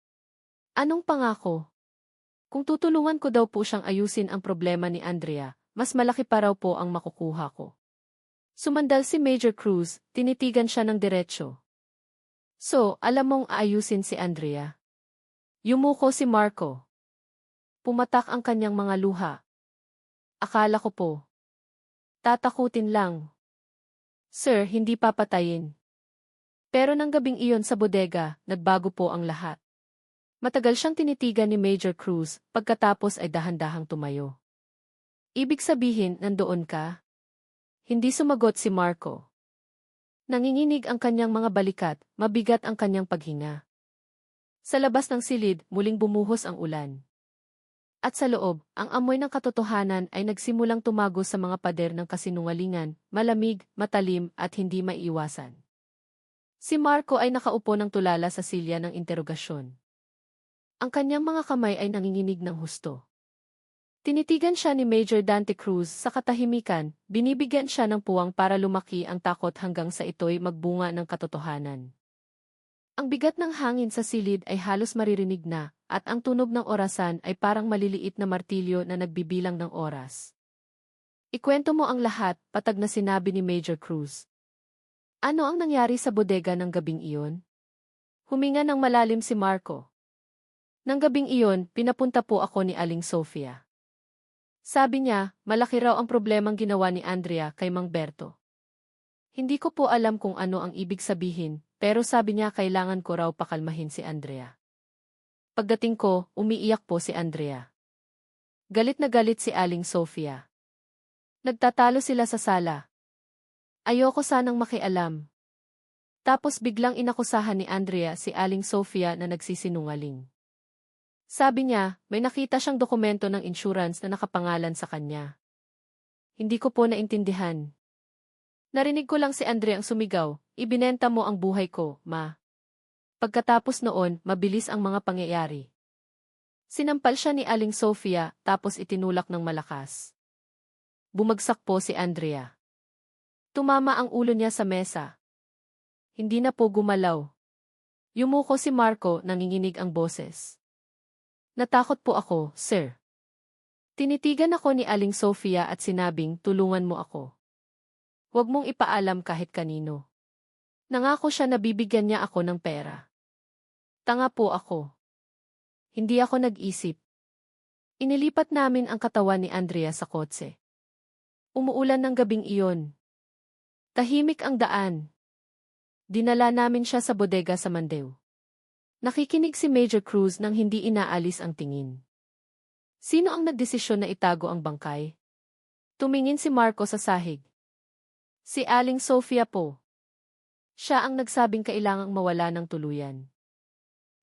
Anong pangako? Kung tutulungan ko daw po siyang ayusin ang problema ni Andrea, mas malaki pa raw po ang makukuha ko. Sumandal si Major Cruz, tinitigan siya ng diretsyo. So, alam mong aayusin si Andrea? Yumuko si Marco. Pumatak ang kanyang mga luha. Akala ko po. Tatakutin lang. Sir, hindi papatayin. Pero nang gabing iyon sa bodega, nagbago po ang lahat. Matagal siyang tinitigan ni Major Cruz, pagkatapos ay dahan-dahang tumayo. Ibig sabihin, nandoon ka? Hindi sumagot si Marco. Nanginginig ang kanyang mga balikat, mabigat ang kanyang paghinga. Sa labas ng silid, muling bumuhos ang ulan. At sa loob, ang amoy ng katotohanan ay nagsimulang tumago sa mga pader ng kasinungalingan, malamig, matalim at hindi maiiwasan. Si Marco ay nakaupo ng tulala sa silya ng interogasyon. Ang kanyang mga kamay ay nanginginig ng husto. Tinitigan siya ni Major Dante Cruz sa katahimikan, binibigyan siya ng puwang para lumaki ang takot hanggang sa ito'y magbunga ng katotohanan. Ang bigat ng hangin sa silid ay halos maririnig na, at ang tunog ng orasan ay parang maliliit na martilyo na nagbibilang ng oras. Ikwento mo ang lahat, patag na sinabi ni Major Cruz. Ano ang nangyari sa bodega ng gabing iyon? Huminga ng malalim si Marco. Nang gabing iyon, pinapunta po ako ni Aling Sofia. Sabi niya, malaki raw ang problemang ginawa ni Andrea kay Mang Berto. Hindi ko po alam kung ano ang ibig sabihin, pero sabi niya kailangan ko raw pakalmahin si Andrea. Pagdating ko, umiiyak po si Andrea. Galit na galit si Aling Sofia. Nagtatalo sila sa sala. Ayoko sanang makialam. Tapos biglang inakusahan ni Andrea si Aling Sofia na nagsisinungaling. Sabi niya, may nakita siyang dokumento ng insurance na nakapangalan sa kanya. Hindi ko po naintindihan. Narinig ko lang si Andrea ang sumigaw, ibinenta mo ang buhay ko, ma. Pagkatapos noon, mabilis ang mga pangyayari. Sinampal siya ni Aling Sofia, tapos itinulak ng malakas. Bumagsak po si Andrea. Tumama ang ulo niya sa mesa. Hindi na po gumalaw. Yumuko si Marco, nanginginig ang boses. Natakot po ako, sir. Tinitigan ako ni Aling Sofia at sinabing, tulungan mo ako. Huwag mong ipaalam kahit kanino. Nangako siya na bibigyan niya ako ng pera. Tanga po ako. Hindi ako nag-isip. Inilipat namin ang katawan ni Andrea sa kotse. Umuulan ng gabing iyon. Tahimik ang daan. Dinala namin siya sa bodega sa Mandeo. Nakikinig si Major Cruz nang hindi inaalis ang tingin. Sino ang nagdesisyon na itago ang bangkay? Tumingin si Marco sa sahig. Si Aling Sofia po. Siya ang nagsabing kailangang mawala ng tuluyan.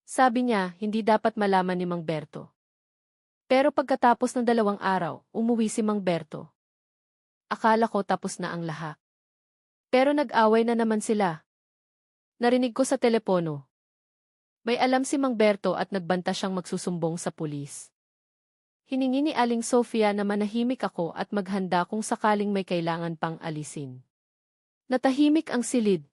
Sabi niya, hindi dapat malaman ni Mang Berto. Pero pagkatapos ng 2 araw, umuwi si Mang Berto. Akala ko tapos na ang lahat. Pero nag-away na naman sila. Narinig ko sa telepono. May alam si Mang Berto at nagbanta siyang magsusumbong sa pulis. Hiningi ni Aling Sofia na manahimik ako at maghanda kung sakaling may kailangan pang alisin. Natahimik ang silid.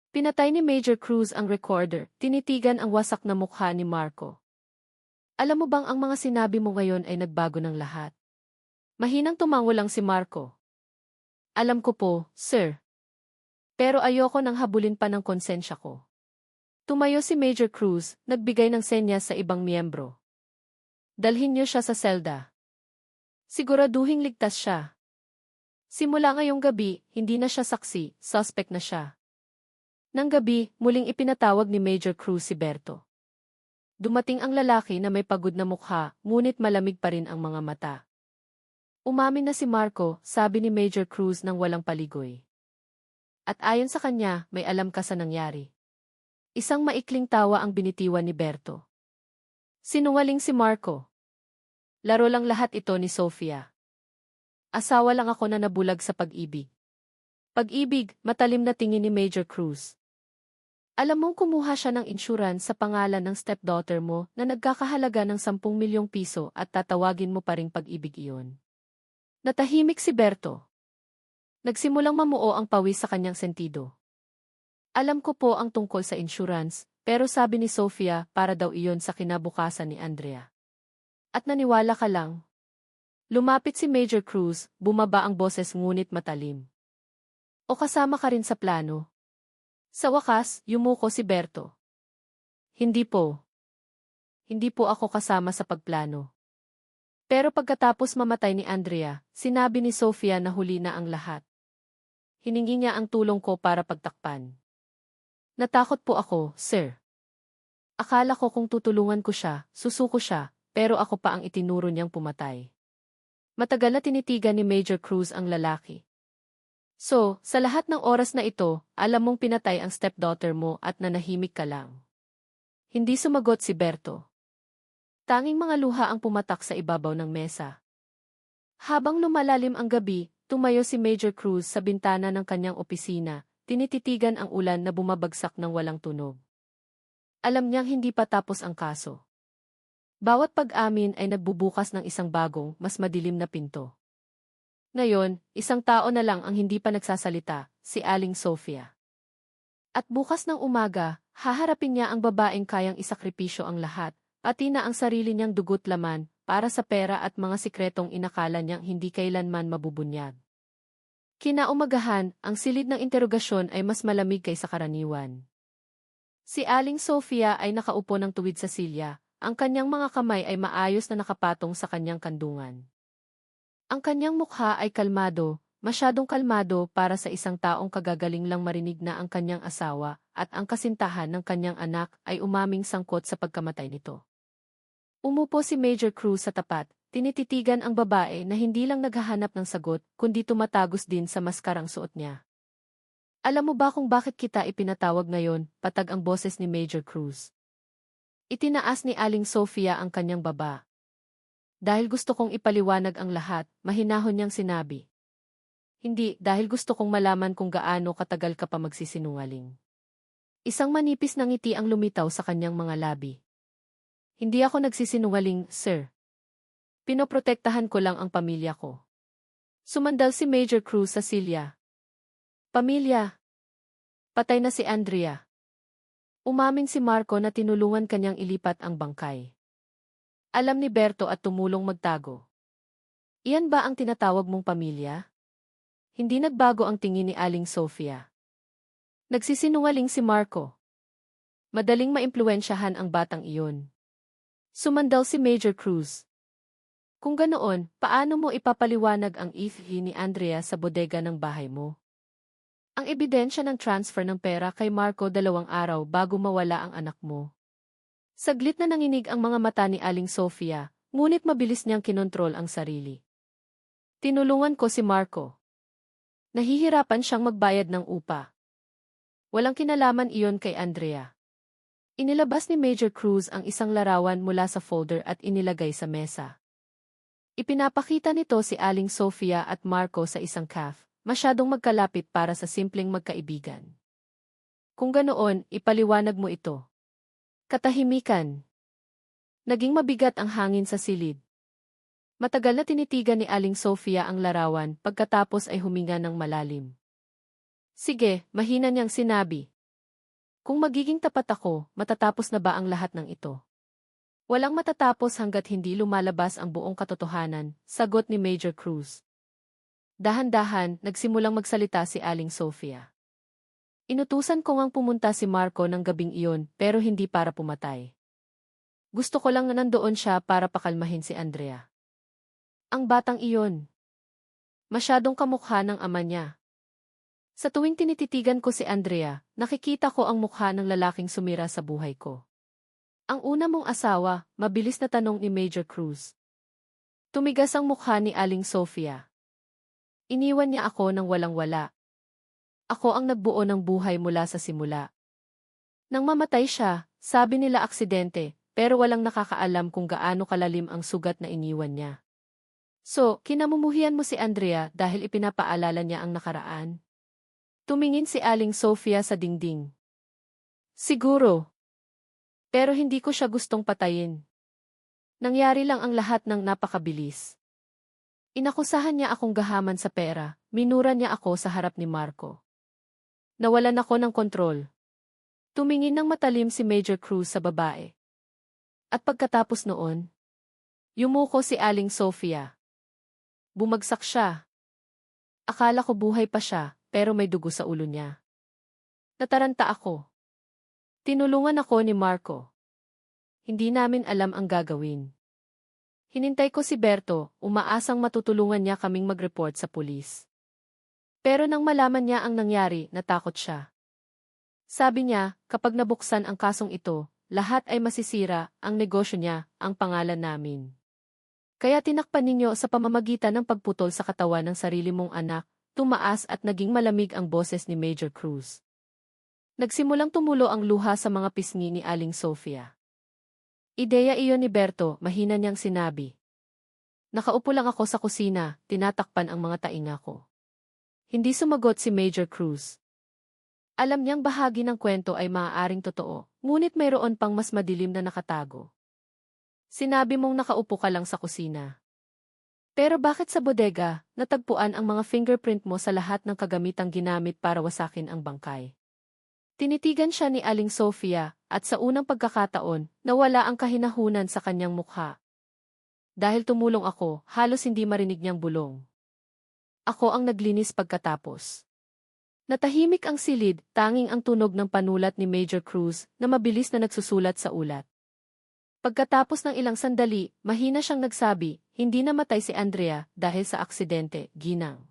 Pinatay ni Major Cruz ang recorder, tinitigan ang wasak na mukha ni Marco. Alam mo bang ang mga sinabi mo ngayon ay nagbago ng lahat? Mahinang tumango lang si Marco. Alam ko po, sir. Pero ayoko nang habulin pa ng konsensya ko. Tumayo si Major Cruz, nagbigay ng senyas sa ibang miyembro. Dalhin niyo siya sa selda. Siguraduhing ligtas siya. Simula ngayong gabi, hindi na siya saksi, suspect na siya. Nang gabi, muling ipinatawag ni Major Cruz si Berto. Dumating ang lalaki na may pagod na mukha, ngunit malamig pa rin ang mga mata. Umamin na si Marco, sabi ni Major Cruz nang walang paligoy. At ayon sa kanya, may alam ka sa nangyari. Isang maikling tawa ang binitiwan ni Berto. Sinungaling si Marco. Laro lang lahat ito ni Sofia. Asawa lang ako na nabulag sa pag-ibig. Pag-ibig, matalim na tingin ni Major Cruz. Alam mong kumuha siya ng insurance sa pangalan ng stepdaughter mo na nagkakahalaga ng 10 milyong piso at tatawagin mo pa ring pag-ibig iyon. Natahimik si Berto. Nagsimulang mamuo ang pawis sa kanyang sentido. Alam ko po ang tungkol sa insurance, pero sabi ni Sofia para daw iyon sa kinabukasan ni Andrea. At naniwala ka lang. Lumapit si Major Cruz, bumaba ang boses ngunit matalim. O kasama ka rin sa plano? Sa wakas, yumuko si Berto. Hindi po. Hindi po ako kasama sa pagplano. Pero pagkatapos mamatay ni Andrea, sinabi ni Sofia na huli na ang lahat. Hiningi niya ang tulong ko para pagtakpan. Natakot po ako, sir. Akala ko kung tutulungan ko siya, susuko siya, pero ako pa ang itinuro niyang pumatay. Matagal na tinitigan ni Major Cruz ang lalaki. So, sa lahat ng oras na ito, alam mong pinatay ang stepdaughter mo at nanahimik ka lang. Hindi sumagot si Berto. Tanging mga luha ang pumatak sa ibabaw ng mesa. Habang lumalalim ang gabi, tumayo si Major Cruz sa bintana ng kanyang opisina, tinititigan ang ulan na bumabagsak ng walang tunog. Alam niyang hindi pa tapos ang kaso. Bawat pag-amin ay nagbubukas ng isang bagong, mas madilim na pinto. Ngayon, isang tao na lang ang hindi pa nagsasalita, si Aling Sofia. At bukas ng umaga, haharapin niya ang babaeng kayang isakripisyo ang lahat, pati na ang sarili niyang dugot laman, para sa pera at mga sikretong inakala niyang hindi kailanman mabubunyag. Kinaumagahan, ang silid ng interogasyon ay mas malamig kaysa karaniwan. Si Aling Sofia ay nakaupo ng tuwid sa silya. Ang kanyang mga kamay ay maayos na nakapatong sa kanyang kandungan. Ang kanyang mukha ay kalmado, masyadong kalmado para sa isang taong kagagaling lang marinig na ang kanyang asawa at ang kasintahan ng kanyang anak ay umaming sangkot sa pagkamatay nito. Umupo si Major Cruz sa tapat, tinititigan ang babae na hindi lang naghahanap ng sagot kundi tumatagos din sa maskarang suot niya. Alam mo ba kung bakit kita ipinatawag ngayon? Patag ang boses ni Major Cruz. Itinaas ni Aling Sofia ang kanyang baba. Dahil gusto kong ipaliwanag ang lahat, mahinahon niyang sinabi. Hindi, dahil gusto kong malaman kung gaano katagal ka pa magsisinungaling. Isang manipis na ngiti ang lumitaw sa kanyang mga labi. Hindi ako nagsisinungaling, sir. Pinoprotektahan ko lang ang pamilya ko. Sumandal si Major Cruz sa silya. Pamilya. Patay na si Andrea. Umamin si Marco na tinulungan kanyang ilipat ang bangkay. Alam ni Berto at tumulong magtago. Iyan ba ang tinatawag mong pamilya? Hindi nagbago ang tingin ni Aling Sofia. Nagsisinungaling si Marco. Madaling maimpluwensyahan ang batang iyon. Sumandal si Major Cruz. Kung ganoon, paano mo ipapaliwanag ang ifi ni Andrea sa bodega ng bahay mo? Ang ebidensya ng transfer ng pera kay Marco 2 araw bago mawala ang anak mo. Saglit na nanginig ang mga mata ni Aling Sofia, ngunit mabilis niyang kinontrol ang sarili. Tinulungan ko si Marco. Nahihirapan siyang magbayad ng upa. Walang kinalaman iyon kay Andrea. Inilabas ni Major Cruz ang isang larawan mula sa folder at inilagay sa mesa. Ipinapakita nito si Aling Sofia at Marco sa isang cafe. Masyadong magkalapit para sa simpleng magkaibigan. Kung ganoon, ipaliwanag mo ito. Katahimikan. Naging mabigat ang hangin sa silid. Matagal na tinitigan ni Aling Sofia ang larawan pagkatapos ay huminga ng malalim. Sige, mahina niyang sinabi. Kung magiging tapat ako, matatapos na ba ang lahat ng ito? Walang matatapos hanggat hindi lumalabas ang buong katotohanan, sagot ni Major Cruz. Dahan-dahan, nagsimulang magsalita si Aling Sofia. Inutusan ko ngang pumunta si Marco ng gabing iyon pero hindi para pumatay. Gusto ko lang na nandoon siya para pakalmahin si Andrea. Ang batang iyon. Masyadong kamukha ng ama niya. Sa tuwing tinititigan ko si Andrea, nakikita ko ang mukha ng lalaking sumira sa buhay ko. Ang una mong asawa, mabilis na tanong ni Major Cruz. Tumigas ang mukha ni Aling Sofia. Iniwan niya ako ng walang-wala. Ako ang nagbuo ng buhay mula sa simula. Nang mamatay siya, sabi nila aksidente, pero walang nakakaalam kung gaano kalalim ang sugat na iniwan niya. So, kinamumuhian mo si Andrea dahil ipinapaalala niya ang nakaraan? Tumingin si Aling Sofia sa dingding. Siguro. Pero hindi ko siya gustong patayin. Nangyari lang ang lahat ng napakabilis. Inakusahan niya akong gahaman sa pera, minura niya ako sa harap ni Marco. Nawalan ako ng kontrol. Tumingin ng matalim si Major Cruz sa babae. At pagkatapos noon, yumuko si Aling Sofia. Bumagsak siya. Akala ko buhay pa siya, pero may dugo sa ulo niya. Nataranta ako. Tinulungan ako ni Marco. Hindi namin alam ang gagawin. Hinintay ko si Berto, umaasang matutulungan niya kaming mag-report sa pulis. Pero nang malaman niya ang nangyari, natakot siya. Sabi niya, kapag nabuksan ang kasong ito, lahat ay masisira, ang negosyo niya, ang pangalan namin. Kaya tinakpan ninyo sa pamamagitan ng pagputol sa katawan ng sarili mong anak, tumaas at naging malamig ang boses ni Major Cruz. Nagsimulang tumulo ang luha sa mga pisngi ni Aling Sofia. Ideya iyon ni Berto, mahina niyang sinabi. Nakaupo lang ako sa kusina, tinatakpan ang mga tainga ko. Hindi sumagot si Major Cruz. Alam niyang bahagi ng kwento ay maaaring totoo, ngunit mayroon pang mas madilim na nakatago. Sinabi mong nakaupo ka lang sa kusina. Pero bakit sa bodega, natagpuan ang mga fingerprint mo sa lahat ng kagamitang ginamit para wasakin ang bangkay? Tinitigan siya ni Aling Sofia, at sa unang pagkakataon, nawala ang kahinahunan sa kanyang mukha. Dahil tumulong ako, halos hindi marinig niyang bulong. Ako ang naglinis pagkatapos. Natahimik ang silid, tanging ang tunog ng panulat ni Major Cruz na mabilis na nagsusulat sa ulat. Pagkatapos ng ilang sandali, mahina siyang nagsabi, hindi namatay si Andrea dahil sa aksidente, ginang.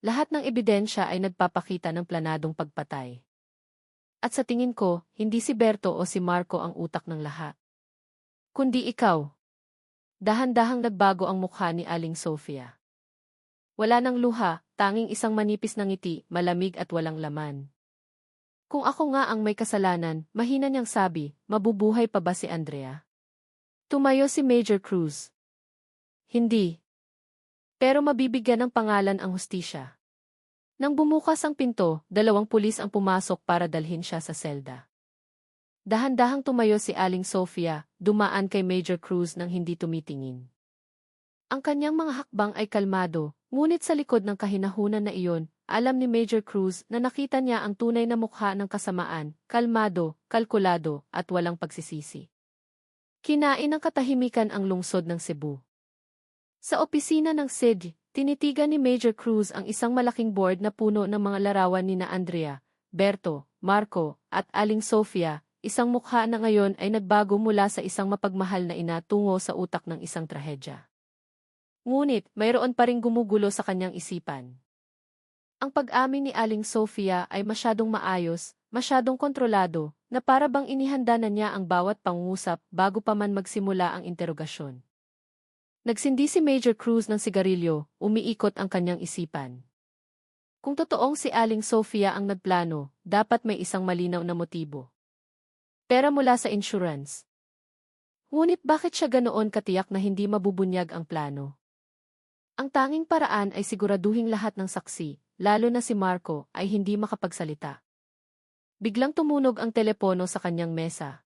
Lahat ng ebidensya ay nagpapakita ng planadong pagpatay. At sa tingin ko, hindi si Berto o si Marco ang utak ng lahat. Kundi ikaw. Dahan-dahang nagbago ang mukha ni Aling Sofia. Wala nang luha, tanging isang manipis na ngiti, malamig at walang laman. Kung ako nga ang may kasalanan, mahina niyang sabi, mabubuhay pa ba si Andrea? Tumayo si Major Cruz. Hindi. Pero mabibigyan ng pangalan ang hustisya. Nang bumukas ang pinto, 2 pulis ang pumasok para dalhin siya sa selda. Dahan-dahang tumayo si Aling Sofia, dumaan kay Major Cruz nang hindi tumitingin. Ang kanyang mga hakbang ay kalmado, ngunit sa likod ng kahinahunan na iyon, alam ni Major Cruz na nakita niya ang tunay na mukha ng kasamaan, kalmado, kalkulado, at walang pagsisisi. Kinain ng katahimikan ang lungsod ng Cebu. Sa opisina ng SID, tinitigan ni Major Cruz ang isang malaking board na puno ng mga larawan ni na Andrea, Berto, Marco, at Aling Sofia, isang mukha na ngayon ay nagbago mula sa isang mapagmahal na ina tungo sa utak ng isang trahedya. Ngunit, mayroon pa ring gumugulo sa kanyang isipan. Ang pag-amin ni Aling Sofia ay masyadong maayos, masyadong kontrolado, na para bang inihanda na niya ang bawat pangungusap bago pa man magsimula ang interogasyon. Nagsindi si Major Cruz ng sigarilyo, umiikot ang kanyang isipan. Kung totoong si Aling Sofia ang nagplano, dapat may isang malinaw na motibo. Pera mula sa insurance. Ngunit bakit siya ganoon katiyak na hindi mabubunyag ang plano? Ang tanging paraan ay siguraduhing lahat ng saksi, lalo na si Marco, ay hindi makapagsalita. Biglang tumunog ang telepono sa kanyang mesa.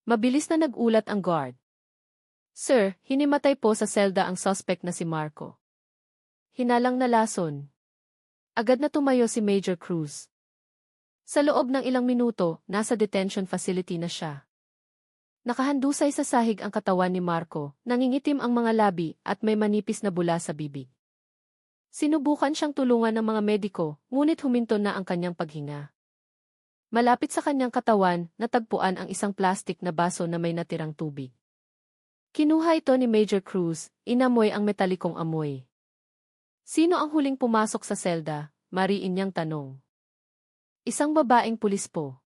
Mabilis na nag-ulat ang guard. Sir, hinimatay po sa selda ang suspect na si Marco. Hinalang na lason. Agad na tumayo si Major Cruz. Sa loob ng ilang minuto, nasa detention facility na siya. Nakahandusay sa sahig ang katawan ni Marco, nangingitim ang mga labi at may manipis na bula sa bibig. Sinubukan siyang tulungan ng mga mediko, ngunit huminto na ang kanyang paghinga. Malapit sa kanyang katawan, natagpuan ang isang plastik na baso na may natirang tubig. Kinuha ito ni Major Cruz, inamoy ang metalikong amoy. Sino ang huling pumasok sa selda? Mariin niyang tanong. Isang babaeng pulis po.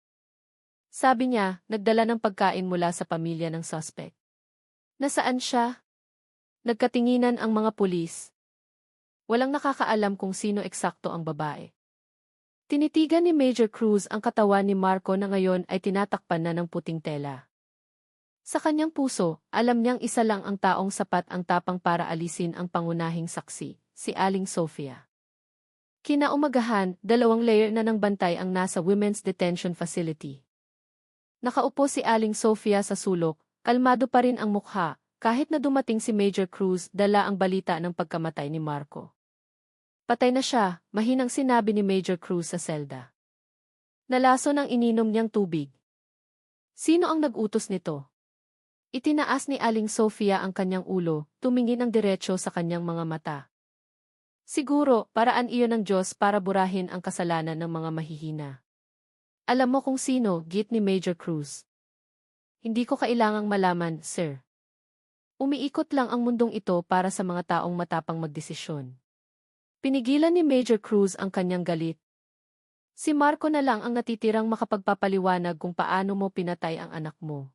Sabi niya, nagdala ng pagkain mula sa pamilya ng suspect. Nasaan siya? Nagkatinginan ang mga pulis. Walang nakakaalam kung sino eksakto ang babae. Tinitigan ni Major Cruz ang katawan ni Marco na ngayon ay tinatakpan na ng puting tela. Sa kanyang puso, alam niyang isa lang ang taong sapat ang tapang para alisin ang pangunahing saksi, si Aling Sofia. Kinaumagahan, 2 layer na ng bantay ang nasa Women's Detention Facility. Nakaupo si Aling Sofia sa sulok, kalmado pa rin ang mukha, kahit na dumating si Major Cruz dala ang balita ng pagkamatay ni Marco. Patay na siya, mahinang sinabi ni Major Cruz sa selda. Nalaso ng ininom niyang tubig. Sino ang nag-utos nito? Itinaas ni Aling Sofia ang kanyang ulo, tumingin ng diretso sa kanyang mga mata. Siguro, paraan iyon ng Diyos para burahin ang kasalanan ng mga mahihina. Alam mo kung sino, git ni Major Cruz. Hindi ko kailangang malaman, sir. Umiikot lang ang mundong ito para sa mga taong matapang magdesisyon. Pinigilan ni Major Cruz ang kanyang galit. Si Marco na lang ang natitirang makapagpapaliwanag kung paano mo pinatay ang anak mo.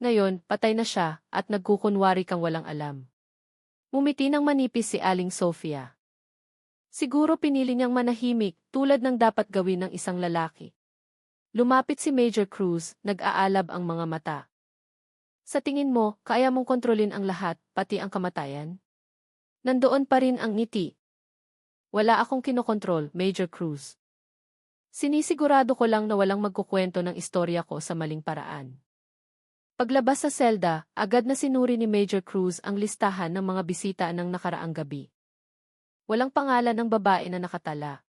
Ngayon, patay na siya, at nagkukunwari kang walang alam. Mumiti ng manipis si Aling Sofia. Siguro pinili niyang manahimik, tulad ng dapat gawin ng isang lalaki. Lumapit si Major Cruz, nag-aalab ang mga mata. Sa tingin mo, kaya mong kontrolin ang lahat, pati ang kamatayan? Nandoon pa rin ang ngiti. Wala akong kinokontrol, Major Cruz. Sinisigurado ko lang na walang magkukwento ng istorya ko sa maling paraan. Paglabas sa selda, agad na sinuri ni Major Cruz ang listahan ng mga bisita ng nakaraang gabi. Walang pangalan ng babae na nakatala.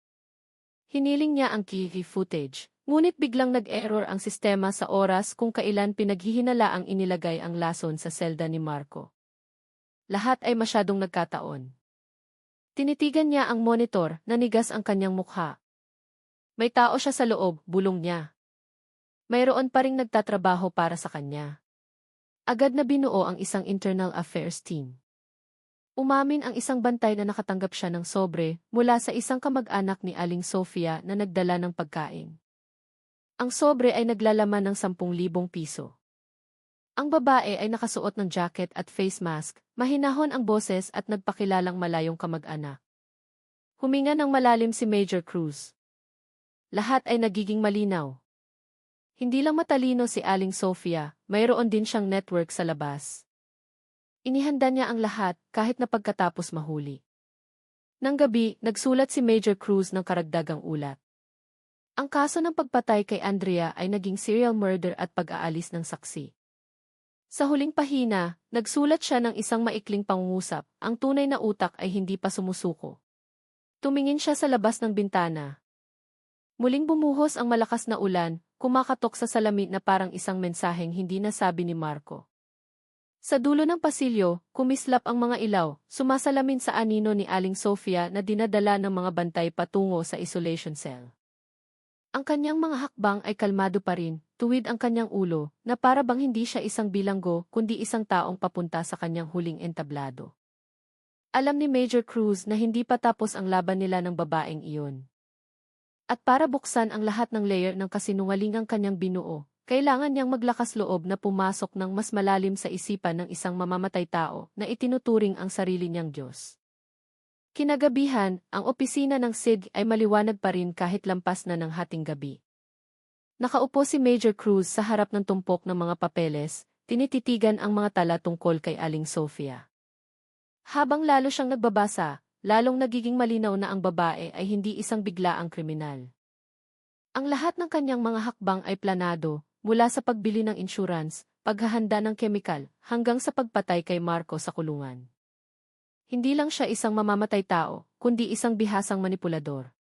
Hiniling niya ang key footage, ngunit biglang nag-error ang sistema sa oras kung kailan pinaghihinalaang inilagay ang lason sa selda ni Marco. Lahat ay masyadong nagkataon. Tinitigan niya ang monitor, nanigas ang kanyang mukha. May tao siya sa loob, bulong niya. Mayroon pa ring nagtatrabaho para sa kanya. Agad na binuo ang isang internal affairs team. Umamin ang isang bantay na nakatanggap siya ng sobre mula sa isang kamag-anak ni Aling Sofia na nagdala ng pagkain. Ang sobre ay naglalaman ng 10,000 piso. Ang babae ay nakasuot ng jacket at face mask, mahinahon ang boses at nagpakilalang malayong kamag-anak. Huminga ng malalim si Major Cruz. Lahat ay nagiging malinaw. Hindi lang matalino si Aling Sofia, mayroon din siyang network sa labas. Inihanda niya ang lahat kahit na pagkatapos mahuli. Nang gabi, nagsulat si Major Cruz ng karagdagang ulat. Ang kaso ng pagpatay kay Andrea ay naging serial murder at pag-aalis ng saksi. Sa huling pahina, nagsulat siya ng isang maikling pangungusap, ang tunay na utak ay hindi pa sumusuko. Tumingin siya sa labas ng bintana. Muling bumuhos ang malakas na ulan, kumakatok sa salamin na parang isang mensaheng hindi nasabi ni Marco. Sa dulo ng pasilyo, kumislap ang mga ilaw, sumasalamin sa anino ni Aling Sofia na dinadala ng mga bantay patungo sa isolation cell. Ang kanyang mga hakbang ay kalmado pa rin, tuwid ang kanyang ulo, na para bang hindi siya isang bilanggo kundi isang taong papunta sa kanyang huling entablado. Alam ni Major Cruz na hindi pa tapos ang laban nila ng babaeng iyon. At para buksan ang lahat ng layer ng kasinungalingang kanyang binuo, kailangan niyang maglakas loob na pumasok ng mas malalim sa isipan ng isang mamamatay tao na itinuturing ang sarili niyang Diyos. Kinagabihan, ang opisina ng SID ay maliwanag pa rin kahit lampas na ng hating gabi. Nakaupo si Major Cruz sa harap ng tumpok ng mga papeles, tinititigan ang mga tala tungkol kay Aling Sofia. Habang lalo siyang nagbabasa, lalong nagiging malinaw na ang babae ay hindi isang biglaang kriminal. Ang lahat ng kanyang mga hakbang ay planado, mula sa pagbili ng insurance, paghahanda ng kemikal, hanggang sa pagpatay kay Marco sa kulungan. Hindi lang siya isang mamamatay tao, kundi isang bihasang manipulador.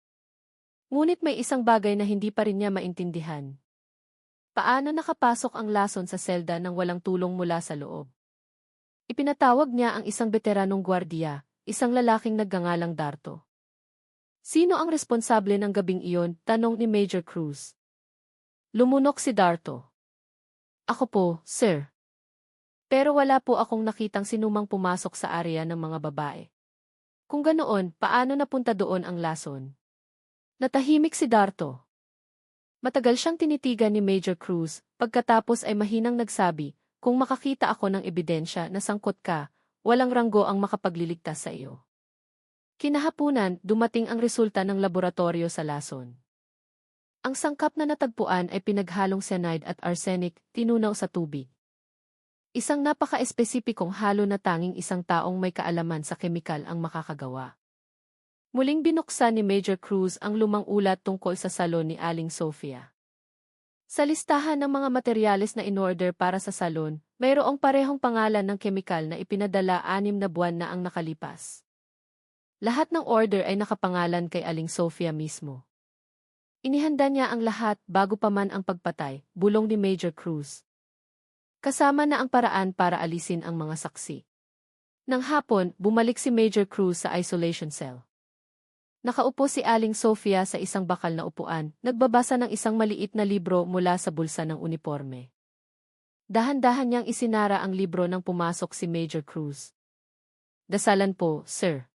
Ngunit may isang bagay na hindi pa rin niya maintindihan. Paano nakapasok ang lason sa selda nang walang tulong mula sa loob? Ipinatawag niya ang isang veteranong gwardiya, isang lalaking nagngangalang Darto. Sino ang responsable ng gabing iyon? Tanong ni Major Cruz. Lumunok si Darto. Ako po, sir. Pero wala po akong nakitang sinumang pumasok sa area ng mga babae. Kung ganoon, paano napunta doon ang lason? Natahimik si Darto. Matagal siyang tinitigan ni Major Cruz, pagkatapos ay mahinang nagsabi, kung makakita ako ng ebidensya na sangkot ka, walang ranggo ang makapagliligtas sa iyo. Kinahapunan, dumating ang resulta ng laboratorio sa lason. Ang sangkap na natagpuan ay pinaghalong cyanide at arsenic, tinunaw sa tubig. Isang napaka-espesipikong halo na tanging isang taong may kaalaman sa kemikal ang makakagawa. Muling binuksan ni Major Cruz ang lumang ulat tungkol sa salon ni Aling Sofia. Sa listahan ng mga materyales na in-order para sa salon, mayroong parehong pangalan ng kemikal na ipinadala 6 na buwan na ang nakalipas. Lahat ng order ay nakapangalan kay Aling Sofia mismo. Inihanda niya ang lahat bago pa man ang pagpatay, bulong ni Major Cruz. Kasama na ang paraan para alisin ang mga saksi. Nang hapon, bumalik si Major Cruz sa isolation cell. Nakaupo si Aling Sofia sa isang bakal na upuan, nagbabasa ng isang maliit na libro mula sa bulsa ng uniforme. Dahan-dahan niyang isinara ang libro nang pumasok si Major Cruz. "Dasalan po, sir.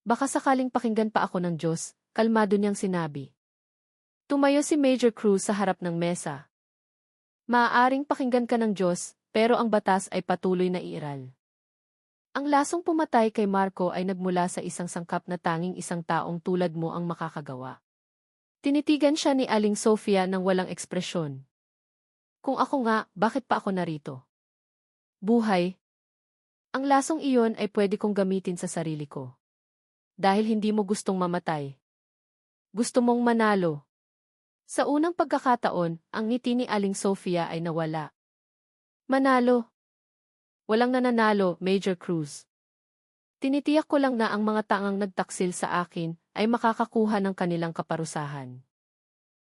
Baka sakaling pakinggan pa ako ng Diyos," kalmado niyang sinabi. Tumayo si Major Cruz sa harap ng mesa. "Maaaring pakinggan ka ng Diyos, pero ang batas ay patuloy na iiral. Ang lasong pumatay kay Marco ay nagmula sa isang sangkap na tanging isang taong tulad mo ang makakagawa." Tinitigan siya ni Aling Sofia ng walang ekspresyon. "Kung ako nga, bakit pa ako narito? Buhay. Ang lasong iyon ay pwede kong gamitin sa sarili ko. Dahil hindi mo gustong mamatay. Gusto mong manalo." Sa unang pagkakataon, ang ngiti ni Aling Sofia ay nawala. "Manalo? Walang nananalo, Major Cruz. Tinitiyak ko lang na ang mga tangang nagtaksil sa akin ay makakakuha ng kanilang kaparusahan."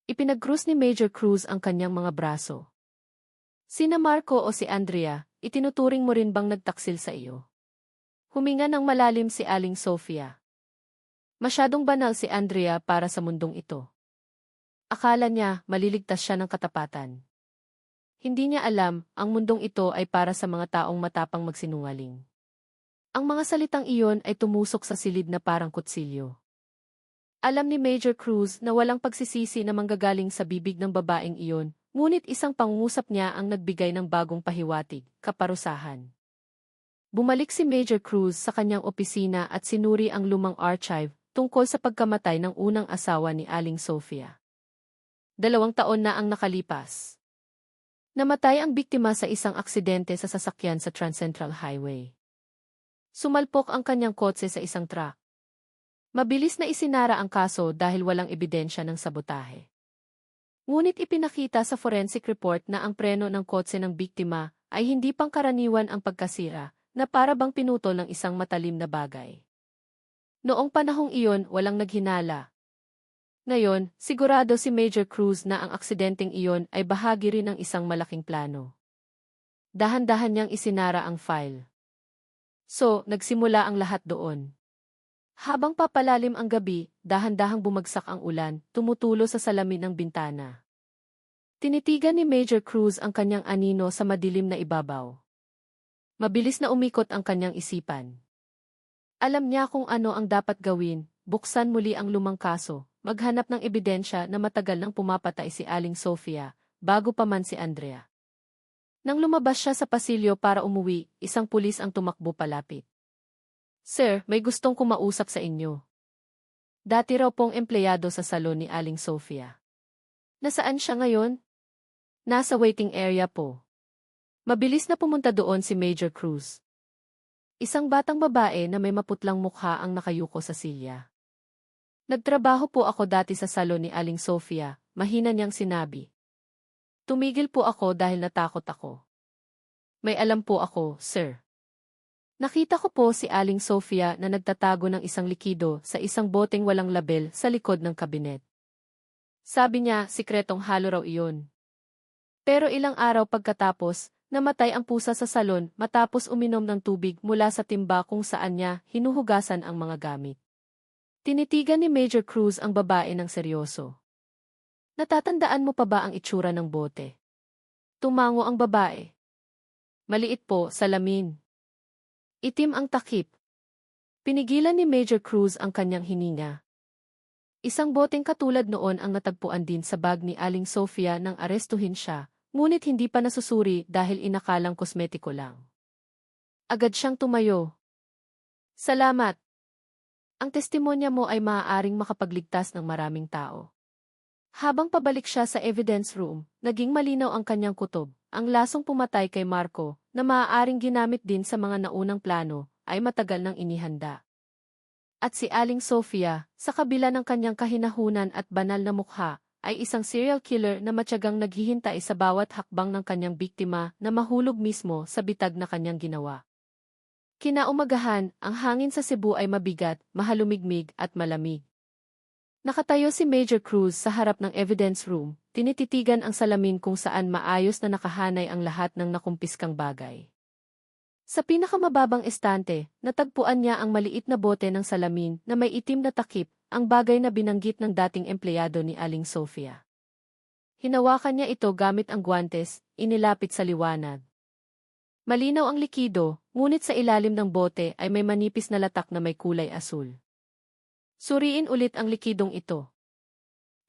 Ipinag-krus ni Major Cruz ang kanyang mga braso. "Sina Marco o si Andrea, itinuturing mo rin bang nagtaksil sa iyo?" Huminga ng malalim si Aling Sofia. Masyadong banal si Andrea para sa mundong ito. Akala niya maliligtas siya ng katapatan. Hindi niya alam, ang mundong ito ay para sa mga taong matapang magsinungaling. Ang mga salitang iyon ay tumusok sa silid na parang kutsilyo. Alam ni Major Cruz na walang pagsisisi na manggagaling sa bibig ng babaeng iyon, ngunit isang pangungusap niya ang nagbigay ng bagong pahiwatig, kaparusahan. Bumalik si Major Cruz sa kanyang opisina at sinuri ang lumang archive tungkol sa pagkamatay ng unang asawa ni Aling Sofia. 2 taon na ang nakalipas. Namatay ang biktima sa isang aksidente sa sasakyan sa Transcentral Highway. Sumalpok ang kanyang kotse sa isang truck. Mabilis na isinara ang kaso dahil walang ebidensya ng sabotahe. Ngunit ipinakita sa forensic report na ang preno ng kotse ng biktima ay hindi pangkaraniwan ang pagkasira, na para bang pinutol ng isang matalim na bagay. Noong panahong iyon, walang naghinala. Ngayon, sigurado si Major Cruz na ang aksidenteng iyon ay bahagi rin ng isang malaking plano. Dahan-dahan niyang isinara ang file. So, nagsimula ang lahat doon. Habang papalalim ang gabi, dahan-dahang bumagsak ang ulan, tumutulo sa salamin ng bintana. Tinitigan ni Major Cruz ang kanyang anino sa madilim na ibabaw. Mabilis na umikot ang kanyang isipan. Alam niya kung ano ang dapat gawin, buksan muli ang lumang kaso, maghanap ng ebidensya na matagal nang pumapatay si Aling Sofia, bago pa man si Andrea. Nang lumabas siya sa pasilyo para umuwi, isang pulis ang tumakbo palapit. "Sir, may gustong kumausap sa inyo." Dati raw pong empleyado sa salon ni Aling Sofia. "Nasaan siya ngayon?" "Nasa waiting area po." Mabilis na pumunta doon si Major Cruz. Isang batang babae na may maputlang mukha ang nakayuko sa silya. "Nagtrabaho po ako dati sa salon ni Aling Sofia," mahina niyang sinabi. "Tumigil po ako dahil natakot ako." "May alam po ako, sir. Nakita ko po si Aling Sofia na nagtatago ng isang likido sa isang boteng walang label sa likod ng kabinet. Sabi niya, sikretong halo raw iyon. Pero ilang araw pagkatapos, namatay ang pusa sa salon matapos uminom ng tubig mula sa timba kung saan niya hinuhugasan ang mga gamit." Tinitigan ni Major Cruz ang babae ng seryoso. "Natatandaan mo pa ba ang itsura ng bote?" Tumango ang babae. "Maliit po, salamin. Itim ang takip." Pinigilan ni Major Cruz ang kanyang hininga. Isang boteng katulad noon ang natagpuan din sa bag ni Aling Sofia nang arestuhin siya, ngunit hindi pa nasusuri dahil inakalang kosmetiko lang. Agad siyang tumayo. "Salamat." Ang testimonya mo ay maaaring makapagligtas ng maraming tao. Habang pabalik siya sa evidence room, naging malinaw ang kanyang kutob. Ang lasong pumatay kay Marco, na maaaring ginamit din sa mga naunang plano, ay matagal nang inihanda. At si Aling Sofia, sa kabila ng kanyang kahinahunan at banal na mukha, ay isang serial killer na matyagang naghihintay sa bawat hakbang ng kanyang biktima na mahulog mismo sa bitag na kanyang ginawa. Kinaumagahan, ang hangin sa Cebu ay mabigat, mahalumigmig at malamig. Nakatayo si Major Cruz sa harap ng evidence room, tinititigan ang salamin kung saan maayos na nakahanay ang lahat ng nakumpiskang bagay. Sa pinakamababang estante, natagpuan niya ang maliit na bote ng salamin na may itim na takip, ang bagay na binanggit ng dating empleyado ni Aling Sofia. Hinawakan niya ito gamit ang guwantes, inilapit sa liwanag. Malinaw ang likido, ngunit sa ilalim ng bote ay may manipis na latak na may kulay asul. Suriin ulit ang likidong ito.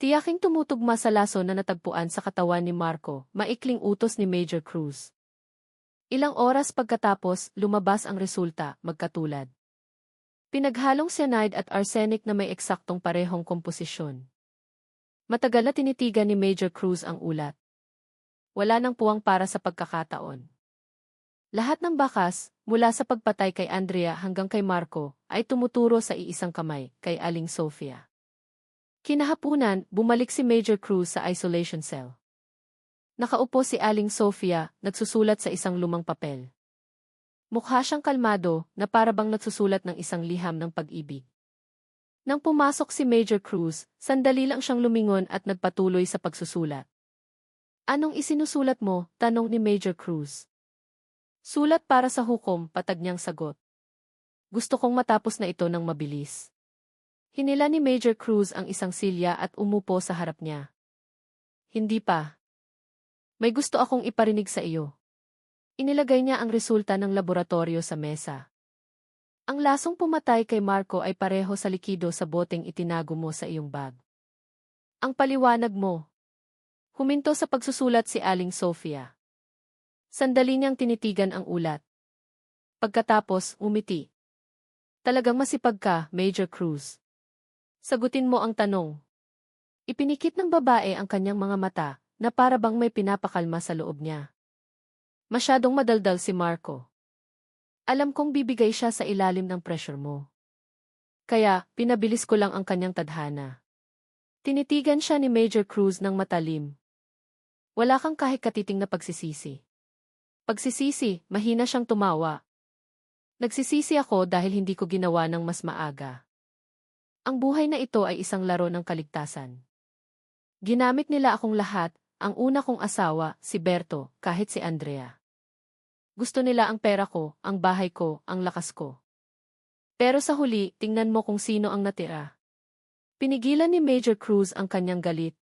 Tiyaking tumutugma sa laso na natagpuan sa katawan ni Marco, maikling utos ni Major Cruz. Ilang oras pagkatapos, lumabas ang resulta, magkatulad. Pinaghalong cyanide at arsenic na may eksaktong parehong komposisyon. Matagal na tinitigan ni Major Cruz ang ulat. Wala nang puwang para sa pagkakataon. Lahat ng bakas, mula sa pagpatay kay Andrea hanggang kay Marco, ay tumuturo sa iisang kamay, kay Aling Sofia. Kinahapunan, bumalik si Major Cruz sa isolation cell. Nakaupo si Aling Sofia, nagsusulat sa isang lumang papel. Mukha siyang kalmado, na parabang nagsusulat ng isang liham ng pag-ibig. Nang pumasok si Major Cruz, sandali lang siyang lumingon at nagpatuloy sa pagsusulat. Anong isinusulat mo? Tanong ni Major Cruz. Sulat para sa hukom, patag niyang sagot. Gusto kong matapos na ito ng mabilis. Hinila ni Major Cruz ang isang silya at umupo sa harap niya. Hindi pa. May gusto akong iparinig sa iyo. Inilagay niya ang resulta ng laboratorio sa mesa. Ang lasong pumatay kay Marco ay pareho sa likido sa boteng itinago mo sa iyong bag. Ang paliwanag mo. Huminto sa pagsusulat si Aling Sofia. Sandali niyang tinitigan ang ulat. Pagkatapos, umiti. Talagang masipag ka, Major Cruz. Sagutin mo ang tanong. Ipinikit ng babae ang kanyang mga mata, na para bang may pinapakalma sa loob niya. Masyadong madaldal si Marco. Alam kong bibigay siya sa ilalim ng pressure mo. Kaya, pinabilis ko lang ang kanyang tadhana. Tinitigan siya ni Major Cruz ng matalim. Wala kang kahit katiting na pagsisisi. Pagsisisi, mahina siyang tumawa. Nagsisisi ako dahil hindi ko ginawa ng mas maaga. Ang buhay na ito ay isang laro ng kaligtasan. Ginamit nila akong lahat, ang una kong asawa, si Berto, kahit si Andrea. Gusto nila ang pera ko, ang bahay ko, ang lakas ko. Pero sa huli, tingnan mo kung sino ang natira. Pinigilan ni Major Cruz ang kanyang galit.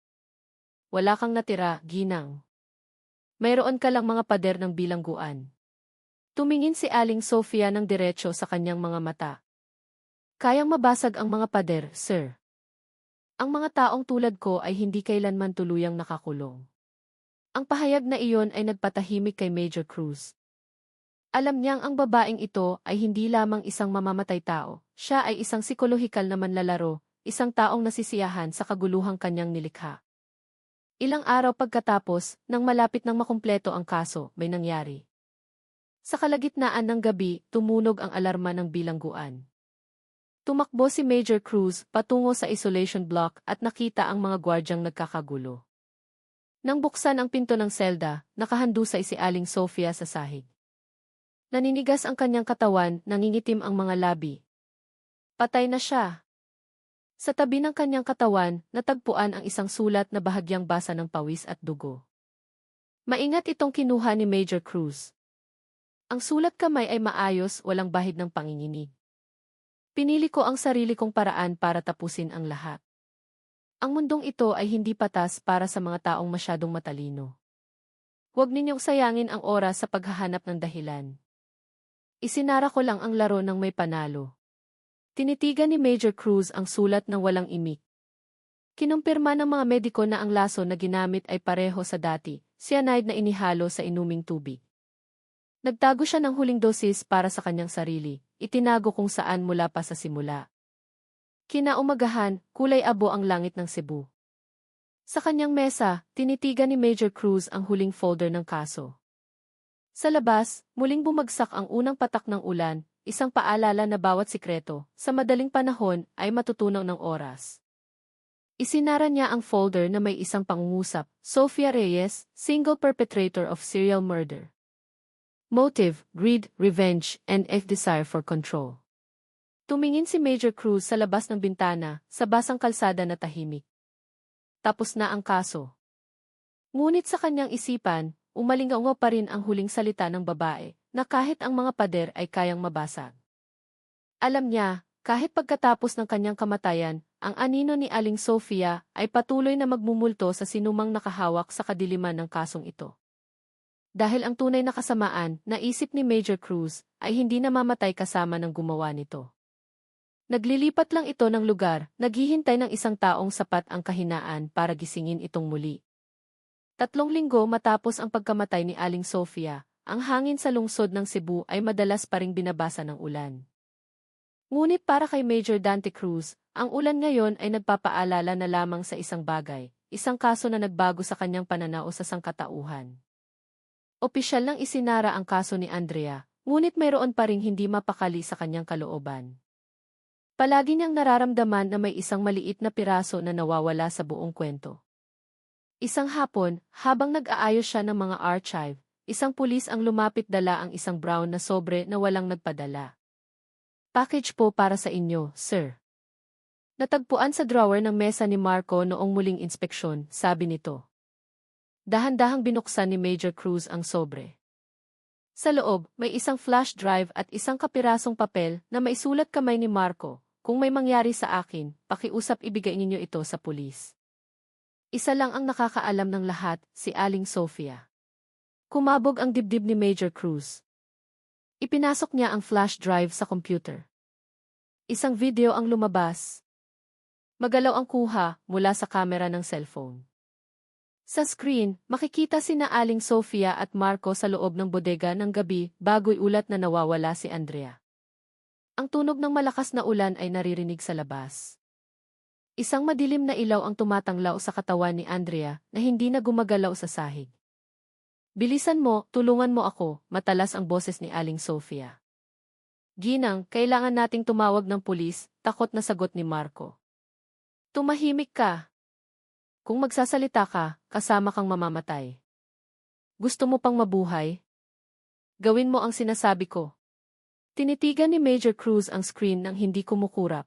Wala kang natira, ginang. Mayroon ka lang mga pader ng bilangguan. Tumingin si Aling Sofia ng diretso sa kanyang mga mata. Kayang mabasag ang mga pader, sir. Ang mga taong tulad ko ay hindi kailanman tuluyang nakakulong. Ang pahayag na iyon ay nagpatahimik kay Major Cruz. Alam niyang ang babaeng ito ay hindi lamang isang mamamatay tao, siya ay isang psikolohikal na manlalaro, isang taong nasisiyahan sa kaguluhang kanyang nilikha. Ilang araw pagkatapos, nang malapit nang makumpleto ang kaso, may nangyari. Sa kalagitnaan ng gabi, tumunog ang alarma ng bilangguan. Tumakbo si Major Cruz patungo sa isolation block at nakita ang mga gwardyang nagkakagulo. Nang buksan ang pinto ng selda, nakahandusay si Aling Sofia sa sahig. Naninigas ang kanyang katawan, nangingitim ang mga labi. Patay na siya. Sa tabi ng kanyang katawan, natagpuan ang isang sulat na bahagyang basa ng pawis at dugo. Maingat itong kinuha ni Major Cruz. Ang sulat kamay ay maayos, walang bahid ng panginginig. Pinili ko ang sarili kong paraan para tapusin ang lahat. Ang mundong ito ay hindi patas para sa mga taong masyadong matalino. Huwag ninyong sayangin ang oras sa paghahanap ng dahilan. Isinara ko lang ang laro ng may panalo. Tinitigan ni Major Cruz ang sulat ng walang imik. Kinumpirma ng mga mediko na ang laso na ginamit ay pareho sa dati, cyanide na inihalo sa inuming tubig. Nagtago siya ng huling dosis para sa kanyang sarili, itinago kung saan mula pa sa simula. Kinaumagahan, kulay abo ang langit ng Cebu. Sa kanyang mesa, tinitigan ni Major Cruz ang huling folder ng kaso. Sa labas, muling bumagsak ang unang patak ng ulan, isang paalala na bawat sikreto, sa madaling panahon, ay matutunaw ng oras. Isinara niya ang folder na may isang pangungusap, Sofia Reyes, single perpetrator of serial murder. Motive, greed, revenge, and a desire for control. Tumingin si Major Cruz sa labas ng bintana, sa basang kalsada na tahimik. Tapos na ang kaso. Ngunit sa kanyang isipan, umalingaw pa rin ang huling salita ng babae, na kahit ang mga pader ay kayang mabasag. Alam niya, kahit pagkatapos ng kanyang kamatayan, ang anino ni Aling Sofia ay patuloy na magmumulto sa sinumang nakahawak sa kadiliman ng kasong ito. Dahil ang tunay na kasamaan, naisip ni Major Cruz, ay hindi namamatay kasama ng gumawa nito. Naglilipat lang ito ng lugar, naghihintay ng isang taong sapat ang kahinaan para gisingin itong muli. 3 linggo matapos ang pagkamatay ni Aling Sofia, ang hangin sa lungsod ng Cebu ay madalas pa ring binabasa ng ulan. Ngunit para kay Major Dante Cruz, ang ulan ngayon ay nagpapaalala na lamang sa isang bagay, isang kaso na nagbago sa kanyang pananaw sa sangkatauhan. Opisyal nang isinara ang kaso ni Andrea, ngunit mayroon pa ring hindi mapakali sa kanyang kalooban. Palagi niyang nararamdaman na may isang maliit na piraso na nawawala sa buong kwento. Isang hapon, habang nag-aayos siya ng mga archive, isang pulis ang lumapit dala ang isang brown na sobre na walang nagpadala. Package po para sa inyo, sir. Natagpuan sa drawer ng mesa ni Marco noong muling inspeksyon, sabi nito. Dahan-dahang binuksan ni Major Cruz ang sobre. Sa loob, may isang flash drive at isang kapirasong papel na maisulat kamay ni Marco. Kung may mangyari sa akin, pakiusap ibigay ninyo ito sa pulis. Isa lang ang nakakaalam ng lahat, si Aling Sofia. Kumabog ang dibdib ni Major Cruz. Ipinasok niya ang flash drive sa computer. Isang video ang lumabas. Magalaw ang kuha mula sa kamera ng cellphone. Sa screen, makikita sina Aling Sofia at Marco sa loob ng bodega ng gabi bago'y ulat na nawawala si Andrea. Ang tunog ng malakas na ulan ay naririnig sa labas. Isang madilim na ilaw ang tumatanglaw sa katawan ni Andrea na hindi na gumagalaw sa sahig. Bilisan mo, tulungan mo ako, matalas ang boses ni Aling Sofia. Ginang, kailangan nating tumawag ng pulis, takot na sagot ni Marco. Tumahimik ka. Kung magsasalita ka, kasama kang mamamatay. Gusto mo pang mabuhay? Gawin mo ang sinasabi ko. Tinitigan ni Major Cruz ang screen nang hindi kumukurap.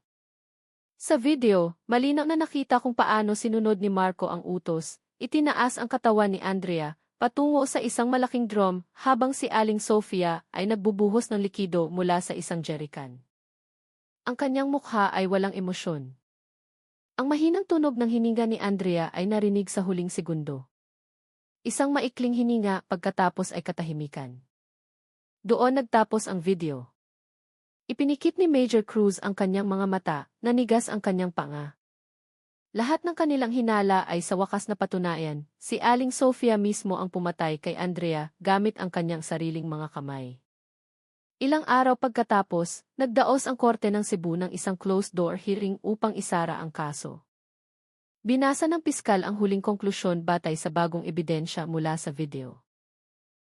Sa video, malinaw na nakita kung paano sinunod ni Marco ang utos, itinaas ang katawan ni Andrea, patungo sa isang malaking drum, habang si Aling Sofia ay nagbubuhos ng likido mula sa isang jerrycan. Ang kanyang mukha ay walang emosyon. Ang mahinang tunog ng hininga ni Andrea ay narinig sa huling segundo. Isang maikling hininga pagkatapos ay katahimikan. Doon nagtapos ang video. Ipinikit ni Major Cruz ang kanyang mga mata, nanigas ang kanyang panga. Lahat ng kanilang hinala ay sa wakas na patunayan, si Aling Sofia mismo ang pumatay kay Andrea gamit ang kanyang sariling mga kamay. Ilang araw pagkatapos, nagdaos ang korte ng Cebu ng isang closed-door hearing upang isara ang kaso. Binasa ng piskal ang huling konklusyon batay sa bagong ebidensya mula sa video.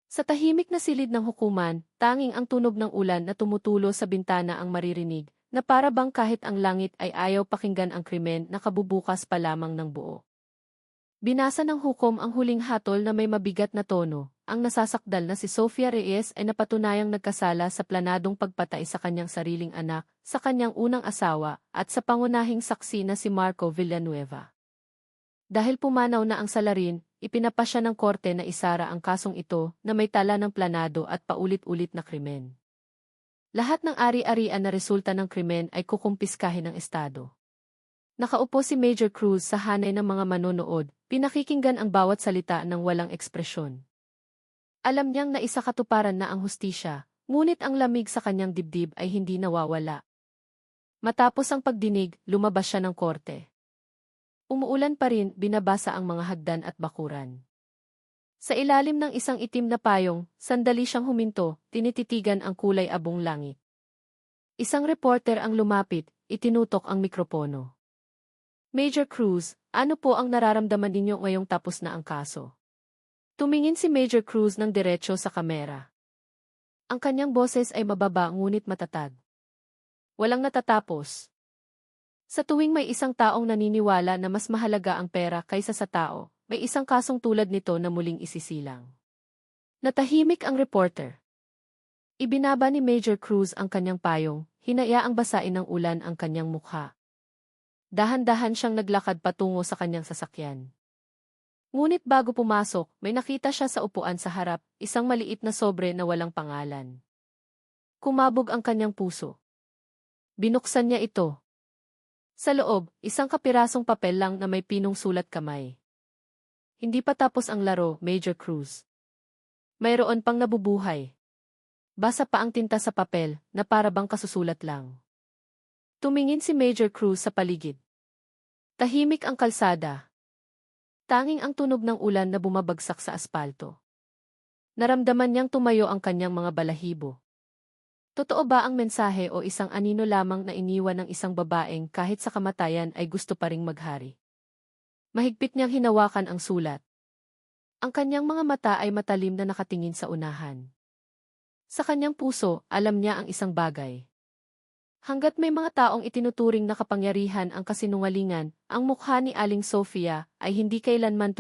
Sa tahimik na silid ng hukuman, tanging ang tunog ng ulan na tumutulo sa bintana ang maririnig, na para bang kahit ang langit ay ayaw pakinggan ang krimen na kabubukas pa lamang ng buo. Binasa ng hukom ang huling hatol na may mabigat na tono, ang nasasakdal na si Sofia Reyes ay napatunayang nagkasala sa planadong pagpatay sa kanyang sariling anak, sa kanyang unang asawa, at sa pangunahing saksi na si Marco Villanueva. Dahil pumanaw na ang salarin, ipinapasya ng korte na isara ang kasong ito na may tala ng planado at paulit-ulit na krimen. Lahat ng ari-arian na resulta ng krimen ay kukumpiskahin ng Estado. Nakaupo si Major Cruz sa hanay ng mga manonood, pinakikinggan ang bawat salita ng walang ekspresyon. Alam niyang naisakatuparan na ang hustisya, ngunit ang lamig sa kanyang dibdib ay hindi nawawala. Matapos ang pagdinig, lumabas siya ng korte. Umuulan pa rin, binabasa ang mga hagdan at bakuran. Sa ilalim ng isang itim na payong, sandali siyang huminto, tinititigan ang kulay abong langit. Isang reporter ang lumapit, itinutok ang mikropono. Major Cruz, ano po ang nararamdaman ninyo ngayong tapos na ang kaso? Tumingin si Major Cruz ng diretso sa kamera. Ang kanyang boses ay mababa ngunit matatag. Walang natatapos. Sa tuwing may isang taong naniniwala na mas mahalaga ang pera kaysa sa tao, may isang kasong tulad nito na muling isisilang. Natahimik ang reporter. Ibinaba ni Major Cruz ang kanyang payong, hinayaang basain ng ulan ang kanyang mukha. Dahan-dahan siyang naglakad patungo sa kanyang sasakyan. Ngunit bago pumasok, may nakita siya sa upuan sa harap, isang maliit na sobre na walang pangalan. Kumabog ang kanyang puso. Binuksan niya ito. Sa loob, isang kapirasong papel lang na may pinong sulat kamay. Hindi pa tapos ang laro, Major Cruz. Mayroon pang nabubuhay. Basa pa ang tinta sa papel, na para bang kasusulat lang. Tumingin si Major Cruz sa paligid. Tahimik ang kalsada. Tanging ang tunog ng ulan na bumabagsak sa aspalto. Naramdaman niyang tumayo ang kanyang mga balahibo. Totoo ba ang mensahe o isang anino lamang na iniwan ng isang babaeng kahit sa kamatayan ay gusto pa ring maghari? Mahigpit niyang hinawakan ang sulat. Ang kanyang mga mata ay matalim na nakatingin sa unahan. Sa kanyang puso, alam niya ang isang bagay. Hanggat may mga taong itinuturing na kapangyarihan ang kasinungalingan, ang mukha ni Aling Sofia ay hindi kailanman